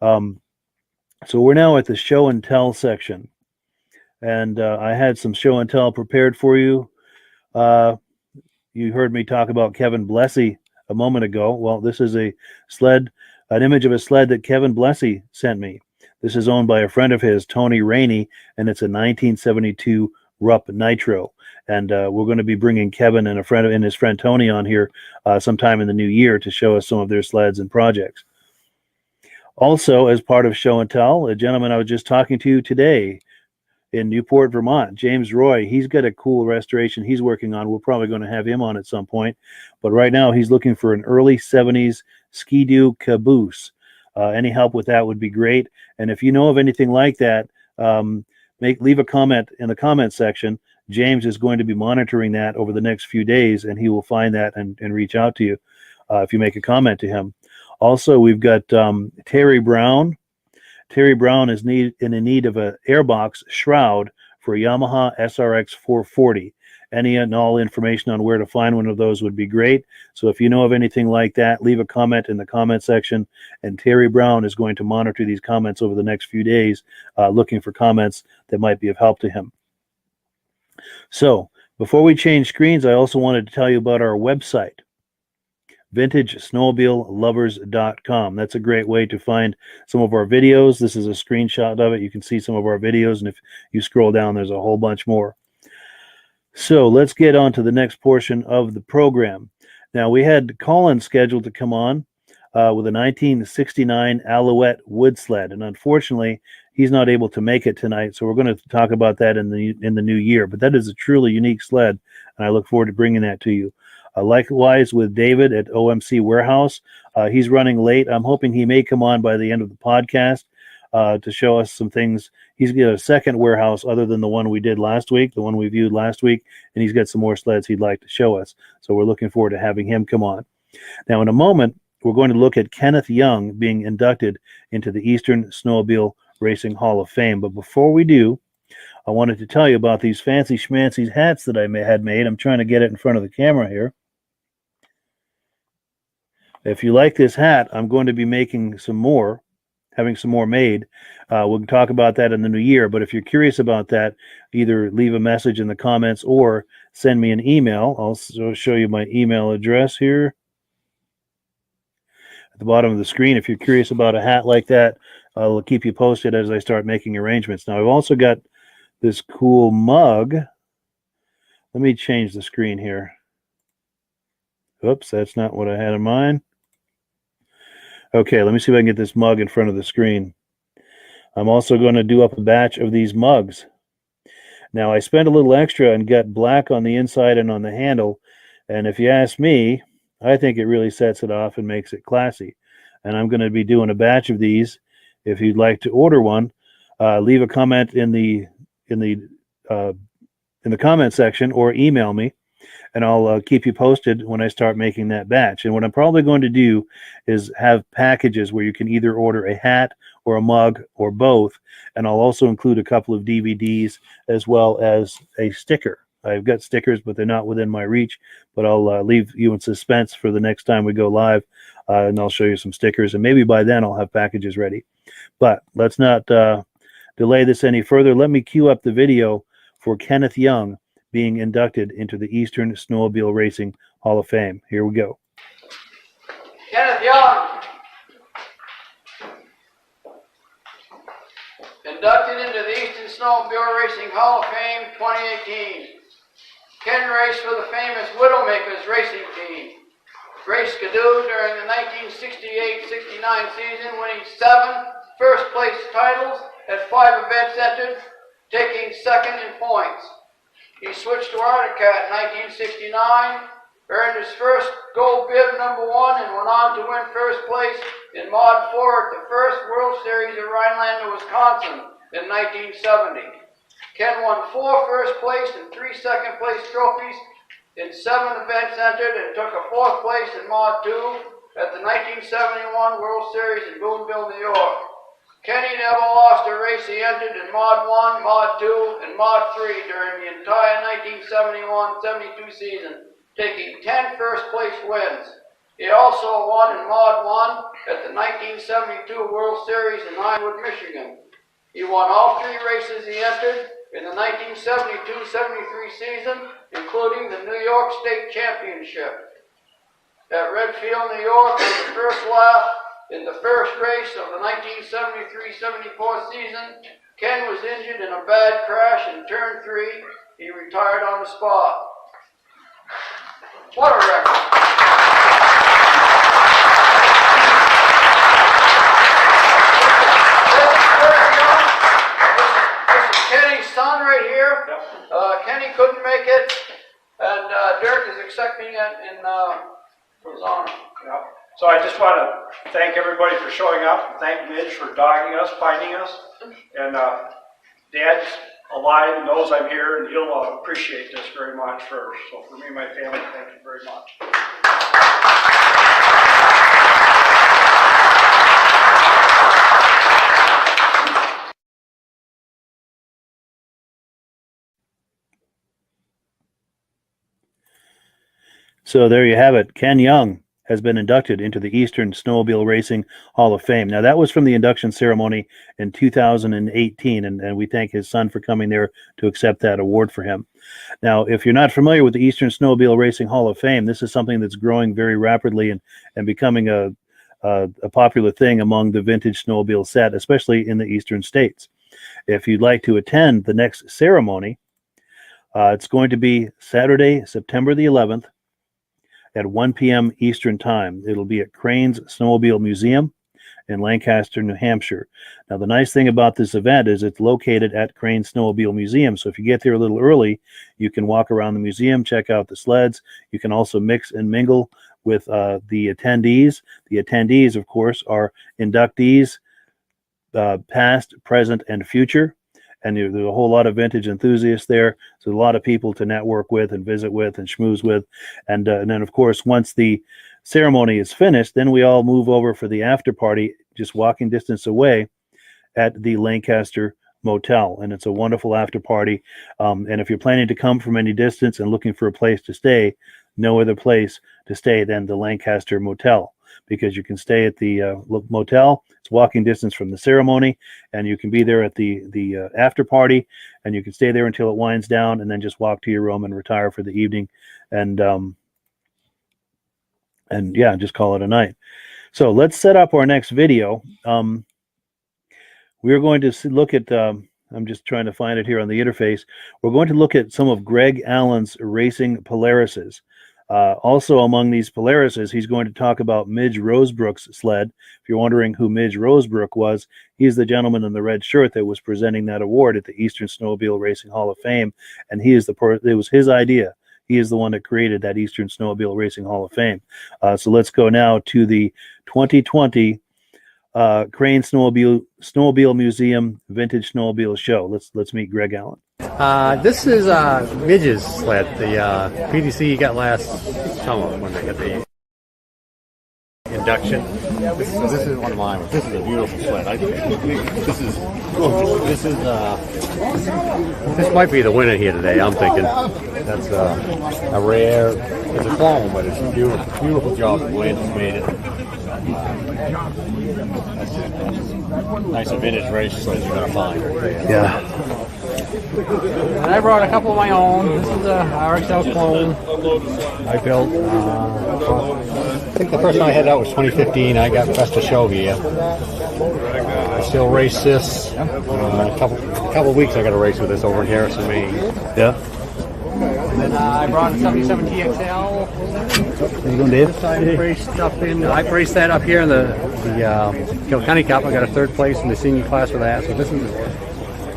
So we're now at the show and tell section. And I had some show and tell prepared for you. You heard me talk about Kevin Blessey a moment ago. Well, this is an image of a sled that Kevin Blessey sent me. This is owned by a friend of his, Tony Rainey, and it's a 1972 Rupp Nitro. And we're going to be bringing Kevin and his friend Tony on here sometime in the new year to show us some of their sleds and projects. Also, as part of show and tell, a gentleman I was just talking to today in Newport, Vermont, James Roy, he's got a cool restoration he's working on. We're probably going to have him on at some point. But right now, he's looking for an early 70s Ski-Doo caboose. Any help with that would be great. And if you know of anything like that, leave a comment in the comment section. James is going to be monitoring that over the next few days, and he will find that and reach out to you if you make a comment to him. Also, we've got Terry Brown. Terry Brown is in need of an airbox shroud for a Yamaha SRX 440. Any and all information on where to find one of those would be great. So if you know of anything like that, leave a comment in the comment section. And Terry Brown is going to monitor these comments over the next few days, looking for comments that might be of help to him. So before we change screens, I also wanted to tell you about our website, VintageSnowmobileLovers.com. That's a great way to find some of our videos. This is a screenshot of it. You can see some of our videos, and if you scroll down, there's a whole bunch more. So let's get on to the next portion of the program. Now, we had Colin scheduled to come on with a 1969 Alouette wood sled, and unfortunately, he's not able to make it tonight, so we're going to talk about that in the new year. But that is a truly unique sled, and I look forward to bringing that to you. Likewise with David at OMC Warehouse. He's running late. I'm hoping he may come on by the end of the podcast to show us some things. He's got a second warehouse other than the one we did last week, the one we viewed last week, and he's got some more sleds he'd like to show us. So we're looking forward to having him come on. Now, in a moment, we're going to look at Kenneth Young being inducted into the Eastern Snowmobile Racing Hall of Fame. But before we do, I wanted to tell you about these fancy schmancy hats that I had made. I'm trying to get it in front of the camera here. If you like this hat, I'm going to be making some more, having some more made. We'll talk about that in the new year. But if you're curious about that, either leave a message in the comments or send me an email. I'll show you my email address here at the bottom of the screen. If you're curious about a hat like that, I'll keep you posted as I start making arrangements. Now, I've also got this cool mug. Let me change the screen here. Oops, that's not what I had in mind. Okay, let me see if I can get this mug in front of the screen. I'm also going to do up a batch of these mugs. Now, I spent a little extra and got black on the inside and on the handle. And if you ask me, I think it really sets it off and makes it classy. And I'm going to be doing a batch of these. If you'd like to order one, leave a comment in the comment section or email me, and I'll keep you posted when I start making that batch. And what I'm probably going to do is have packages where you can either order a hat or a mug or both, and I'll also include a couple of DVDs as well as a sticker. I've got stickers, but they're not within my reach, but I'll leave you in suspense for the next time we go live, and I'll show you some stickers, and maybe by then I'll have packages ready. But let's not delay this any further. Let me cue up the video for Kenneth Young being inducted into the Eastern Snowmobile Racing Hall of Fame. Here we go. Kenneth Young, inducted into the Eastern Snowmobile Racing Hall of Fame 2018. Ken raced for the famous Widowmakers racing team. Raced Skidoo during the 1968-69 season, winning 7 first-place titles at 5 events entered, taking second in points. He switched to Arctic Cat in 1969, earned his first gold bib #1, and went on to win first place in Mod 4 at the first World Series at Rhinelander, Wisconsin in 1970. Ken won 4 first place and 3 second place trophies in 7 events entered, and took a 4th place in Mod 2 at the 1971 World Series in Boonville, New York. Kenny never lost a race he entered in Mod 1, Mod 2, and Mod 3 during the entire 1971-72 season, taking 10 first-place wins. He also won in Mod 1 at the 1972 World Series in Ironwood, Michigan. He won all 3 races he entered in the 1972-73 season, including the New York State Championship. At Redfield, New York, on the first lap, in the first race of the 1973-74 season, Ken was injured in a bad crash in turn 3. He retired on the spot. What a record! This is Kenny's son right here. Kenny couldn't make it, and Dirk is accepting it in his honor. Yeah. So I just want to thank everybody for showing up, and thank Midge for dogging us, finding us. And Dad's alive and knows I'm here, and he'll appreciate this very much. So for me and my family, thank you very much. So there you have it. Ken Young has been inducted into the Eastern Snowmobile Racing Hall of Fame. Now, that was from the induction ceremony in 2018, and we thank his son for coming there to accept that award for him. Now, if you're not familiar with the Eastern Snowmobile Racing Hall of Fame, this is something that's growing very rapidly and becoming a popular thing among the vintage snowmobile set, especially in the eastern states. If you'd like to attend the next ceremony, it's going to be Saturday, September the 11th, at 1 p.m. Eastern Time. It'll be at Crane's Snowmobile Museum in Lancaster, New Hampshire. Now, the nice thing about this event is it's located at Crane's Snowmobile Museum. So if you get there a little early, you can walk around the museum, check out the sleds. You can also mix and mingle with the attendees. The attendees, of course, are inductees, past, present, and future. And there's a whole lot of vintage enthusiasts there. So a lot of people to network with and visit with and schmooze with. And then, of course, once the ceremony is finished, then we all move over for the after party, just walking distance away at the Lancaster Motel. And it's a wonderful after party. And if you're planning to come from any distance and looking for a place to stay, no other place to stay than the Lancaster Motel, because you can stay at the motel. It's walking distance from the ceremony, and you can be there at the after party, and you can stay there until it winds down, and then just walk to your room and retire for the evening, and yeah, just call it a night. So let's set up our next video. We're going to look at I'm just trying to find it here on the interface. We're going to look at some of Greg Allen's racing Polarises. Also among these Polarises, he's going to talk about Midge Rosebrook's sled. If you're wondering who Midge Rosebrook was, he's the gentleman in the red shirt that was presenting that award at the Eastern Snowmobile Racing Hall of Fame, and he is it was his idea. He is the one that created that Eastern Snowmobile Racing Hall of Fame. So let's go now to the 2020 Crane Snowmobile Museum Vintage Snowmobile Show. Let's meet Greg Allen. This is Midge's sled. The PDC got last summer when they got the induction. This is one of mine. This is a beautiful sled. This might be the winner here today. I'm thinking that's a rare. It's a clone, but it's a beautiful job. The Landis made it. Nice vintage race sleds you're gonna find. Yeah. And I brought a couple of my own. This is a RXL clone I built. I think the first time I had it out was 2015. I got Best of Show here. I still race this. A couple of weeks I got a race with this over in Harrison, Maine. Yeah. And then I brought a 77 TXL. How you doing, Dave? I raced that up here in the Kilkenny Cup. I got a third place in the senior class for that. So this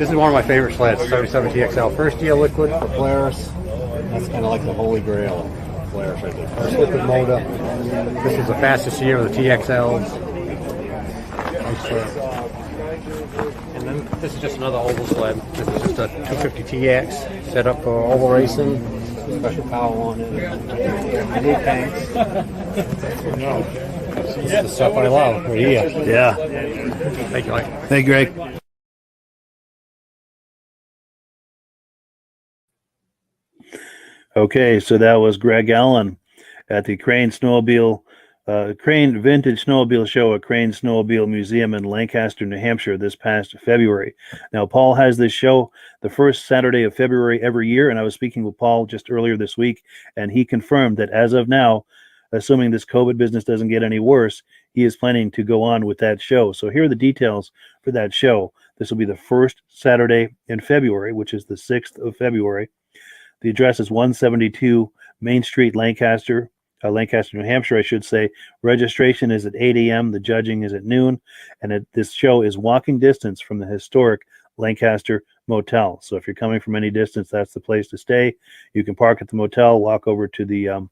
is one of my favorite sleds, 77 TXL. First year liquid for Polaris. That's kind of like the holy grail of Polaris right there. First liquid motor. This was the fastest year of the TXLs. And then this is just another oval sled. This is just a 250 TX set up for oval racing. Special power on it. Blue tanks. This is the stuff I love right here. Yeah. Thank you, Mike. Hey, Greg. Okay, so that was Greg Allen at the Crane Vintage Snowmobile Show at Crane Snowmobile Museum in Lancaster, New Hampshire this past February. Now, Paul has this show the first Saturday of February every year, and I was speaking with Paul just earlier this week, and he confirmed that as of now, assuming this COVID business doesn't get any worse, he is planning to go on with that show. So here are the details for that show. This will be the first Saturday in February, which is the 6th of February. The address is 172 Main Street, Lancaster, New Hampshire, I should say. Registration is at 8 a.m. The judging is at noon. And this show is walking distance from the historic Lancaster Motel. So if you're coming from any distance, that's the place to stay. You can park at the motel, walk over to the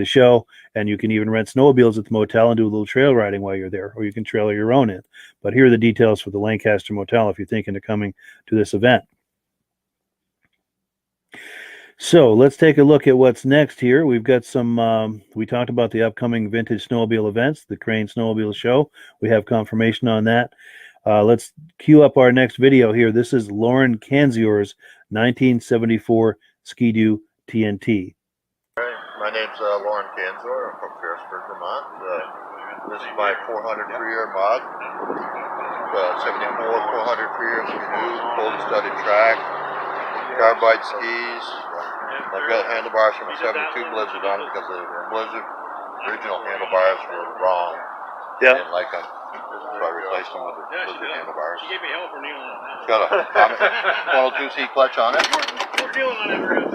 show, and you can even rent snowmobiles at the motel and do a little trail riding while you're there, or you can trailer your own in. But here are the details for the Lancaster Motel if you're thinking of coming to this event. So let's take a look at what's next here. We've got some, we talked about the upcoming vintage snowmobile events, the Crane Snowmobile Show. We have confirmation on that. Let's cue up our next video here. This is Lauren Kanzior's 1974 Ski-Doo TNT. My name's Lauren Kanzor. I'm from Ferrisburg, Vermont. This is my 400 free-air mod. 74 400 free-air Ski-Doo, fully studded track, carbide skis. I've got handlebars from a 72 Blizzard on it because the Blizzard original handlebars were wrong. Yeah. I didn't like them, so I replaced them with the Blizzard handlebars. She gave me hell for kneeling on that. It's got a 102C clutch on it. We're dealing on it. Yeah.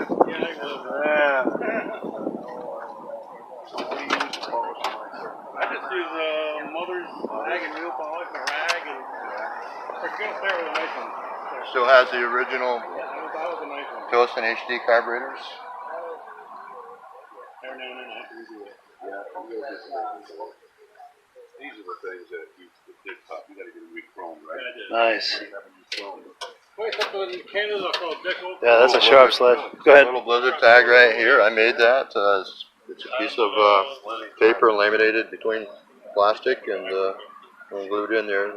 I just use mother's rag and wheel polish and rag, and it's going to start with a nice one. Still has the original That was a nice one. Ghost and HD carburetors. Every now and then I have to redo it. These are the things that you did top. You got to get a re-chrome, right? Yeah, I did. Nice. Wait, something in Canada called Deco. Yeah, that's a sharp sled. Go ahead. A little Blizzard tag right here. I made that. It's a piece of paper laminated between plastic and glued in there.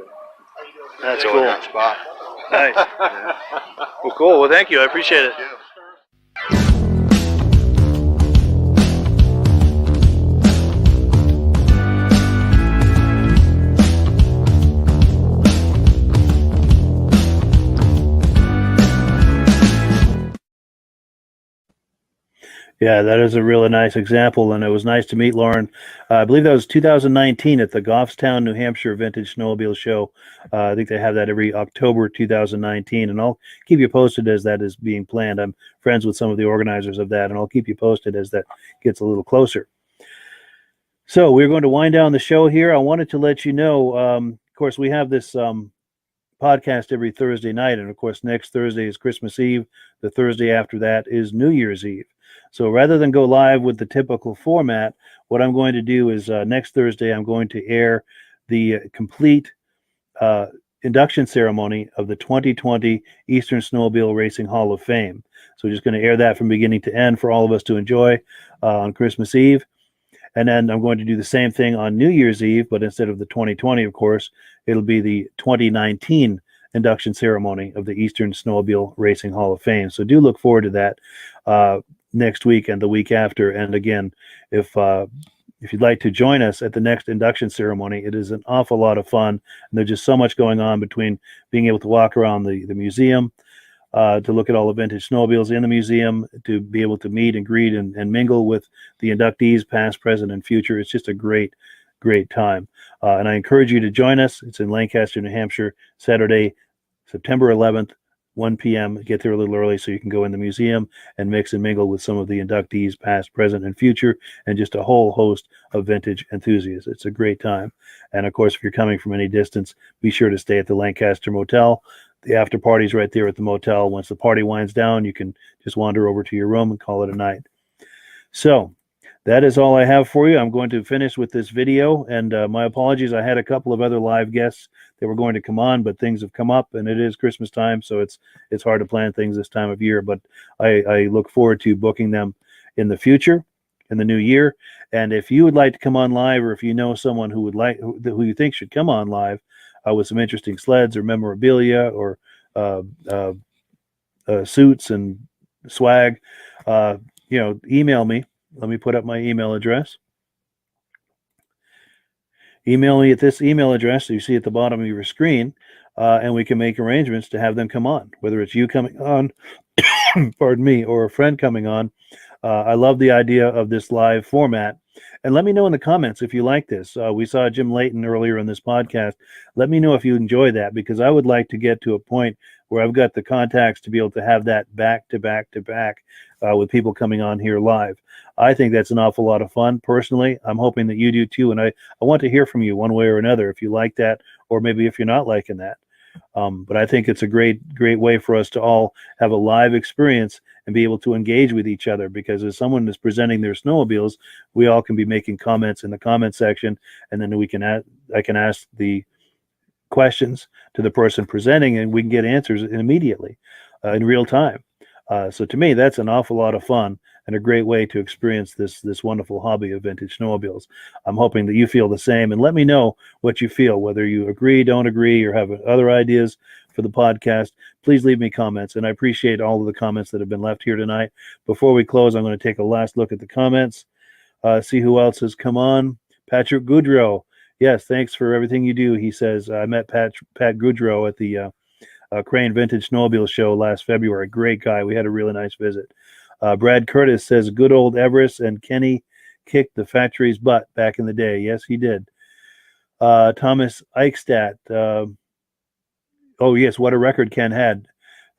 That's Go cool. in that spot. Nice. Well, cool. Well, thank you. I appreciate it. Yeah, that is a really nice example, and it was nice to meet Lauren. I believe that was 2019 at the Goffstown, New Hampshire Vintage Snowmobile Show. I think they have that every October 2019, and I'll keep you posted as that is being planned. I'm friends with some of the organizers of that, and I'll keep you posted as that gets a little closer. So we're going to wind down the show here. I wanted to let you know, of course, we have this podcast every Thursday night, and of course, next Thursday is Christmas Eve. The Thursday after that is New Year's Eve. So rather than go live with the typical format, what I'm going to do is next Thursday, I'm going to air the complete induction ceremony of the 2020 Eastern Snowmobile Racing Hall of Fame. So we're just going to air that from beginning to end for all of us to enjoy on Christmas Eve. And then I'm going to do the same thing on New Year's Eve, but instead of the 2020, of course, it'll be the 2019 induction ceremony of the Eastern Snowmobile Racing Hall of Fame. So do look forward to that next week and the week after. And again, if you'd like to join us at the next induction ceremony, it is an awful lot of fun. And there's just so much going on between being able to walk around the museum, to look at all the vintage snowmobiles in the museum, to be able to meet and greet and mingle with the inductees, past, present, and future. It's just a great, great time. And I encourage you to join us. It's in Lancaster, New Hampshire, Saturday, September 11th, 1 p.m. Get there a little early so you can go in the museum and mix and mingle with some of the inductees, past, present, and future, and just a whole host of vintage enthusiasts. It's a great time. And of course, if you're coming from any distance, be sure to stay at the Lancaster Motel. The after party's right there at the motel. Once the party winds down, you can just wander over to your room and call it a night. So that is all I have for you. I'm going to finish with this video, and my apologies. I had a couple of other live guests that were going to come on, but things have come up, and it is Christmas time, so it's hard to plan things this time of year. But I look forward to booking them in the future, in the new year. And if you would like to come on live, or if you know someone who would like, who you think should come on live with some interesting sleds or memorabilia or suits and swag, email me. Let me put up my email address. Email me at this email address that you see at the bottom of your screen, and we can make arrangements to have them come on, whether it's you coming on, pardon me, or a friend coming on. I love the idea of this live format. And let me know in the comments if you like this. We saw Jim Layton earlier in this podcast. Let me know if you enjoy that, because I would like to get to a point where I've got the contacts to be able to have that back to back to back with people coming on here live. I think that's an awful lot of fun. Personally, I'm hoping that you do too. And I want to hear from you one way or another if you like that, or maybe if you're not liking that. But I think it's a great way for us to all have a live experience and be able to engage with each other, because as someone is presenting their snowmobiles, we all can be making comments in the comment section, and then I can ask the questions to the person presenting, and we can get answers immediately in real time. So to me, that's an awful lot of fun and a great way to experience this wonderful hobby of vintage snowmobiles. I'm hoping that you feel the same, and let me know what you feel, whether you agree, don't agree, or have other ideas for the podcast. Please leave me comments, and I appreciate all of the comments that have been left here tonight. Before we close, I'm going to take a last look at the comments, see who else has come on. Patrick Goudreau. Yes, thanks for everything you do. He says, I met Pat Goudreau at the Crane Vintage Snowmobile Show last February. Great guy. We had a really nice visit. Brad Curtis says, good old Everest and Kenny kicked the factory's butt back in the day. Yes, he did. Thomas Eichstadt. Oh, yes, what a record Ken had.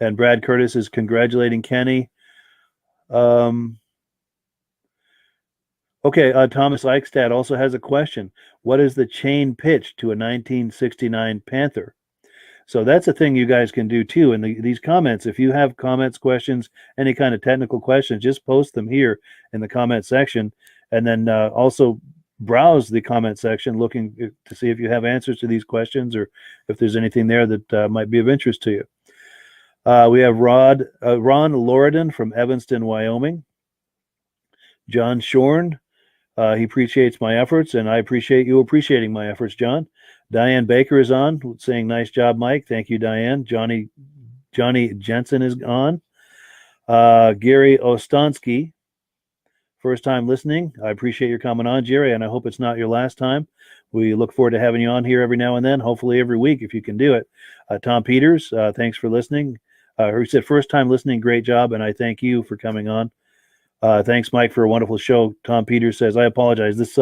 And Brad Curtis is congratulating Kenny. Okay, Thomas Eichstadt also has a question. What is the chain pitch to a 1969 Panther? So that's a thing you guys can do too. In these comments, if you have comments, questions, any kind of technical questions, just post them here in the comment section. And then also browse the comment section looking to see if you have answers to these questions, or if there's anything there that might be of interest to you. We have Ron Loridan from Evanston, Wyoming. John Shorn, he appreciates my efforts, and I appreciate you appreciating my efforts, John. Diane Baker is on, saying, nice job, Mike. Thank you, Diane. Johnny Jensen is on. Gary Ostonsky, first time listening. I appreciate your coming on, Jerry, and I hope it's not your last time. We look forward to having you on here every now and then, hopefully every week if you can do it. Tom Peters, thanks for listening. He said, first time listening, great job, and I thank you for coming on. Thanks, Mike, for a wonderful show. Tom Peters says, I apologize. This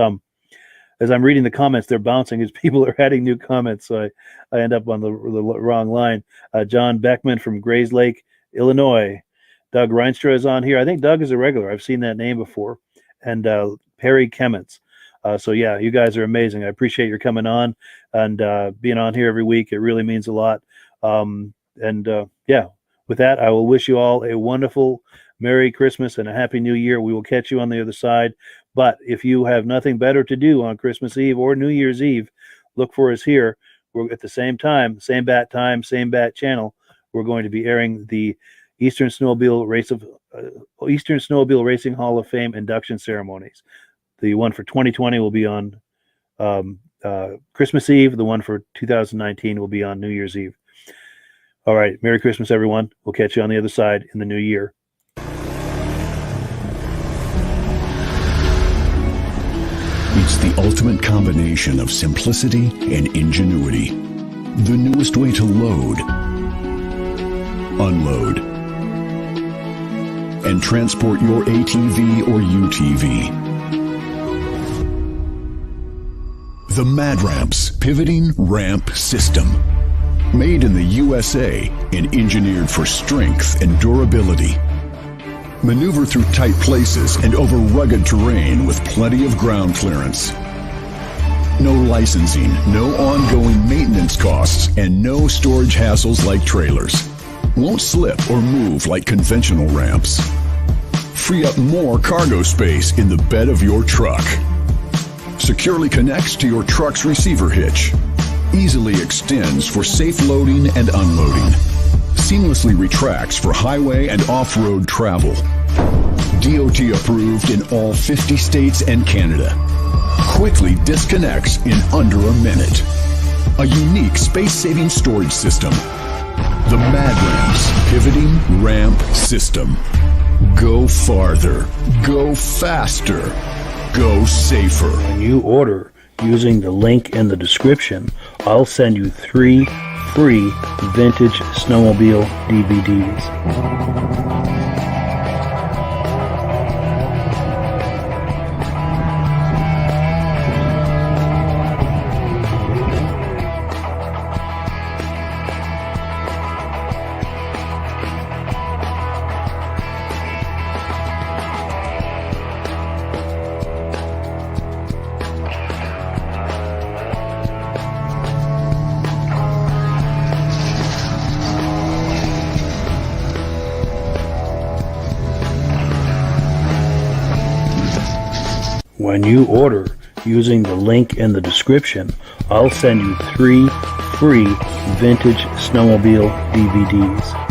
as I'm reading the comments, they're bouncing as people are adding new comments, so I end up on the wrong line. John Beckman from Grays Lake, Illinois. Doug Reinstra is on here. I think Doug is a regular. I've seen that name before. And Perry Kemmets. So, yeah, you guys are amazing. I appreciate your coming on and being on here every week. It really means a lot. Yeah, with that, I will wish you all a wonderful Merry Christmas and a Happy New Year. We will catch you on the other side. But if you have nothing better to do on Christmas Eve or New Year's Eve, look for us here. We're at the same time, same bat channel. We're going to be airing the Eastern Snowmobile Racing Hall of Fame induction ceremonies. The one for 2020 will be on Christmas Eve. The one for 2019 will be on New Year's Eve. All right. Merry Christmas, everyone. We'll catch you on the other side in the new year. It's the ultimate combination of simplicity and ingenuity. The newest way to load, unload, and transport your ATV or UTV. The Mad Ramps Pivoting Ramp System. Made in the USA and engineered for strength and durability. Maneuver through tight places and over rugged terrain with plenty of ground clearance. No licensing, no ongoing maintenance costs, and no storage hassles like trailers. Won't slip or move like conventional ramps. Free up more cargo space in the bed of your truck. Securely connects to your truck's receiver hitch. Easily extends for safe loading and unloading. Seamlessly retracts for highway and off-road travel. DOT approved in all 50 states and Canada. Quickly disconnects in under a minute. A unique space-saving storage system. The Mad Ramps Pivoting Ramp System. Go farther. Go faster. Go safer. When you order using the link in the description, I'll send you 3 free vintage snowmobile DVDs. When you order using the link in the description, I'll send you 3 free vintage snowmobile DVDs.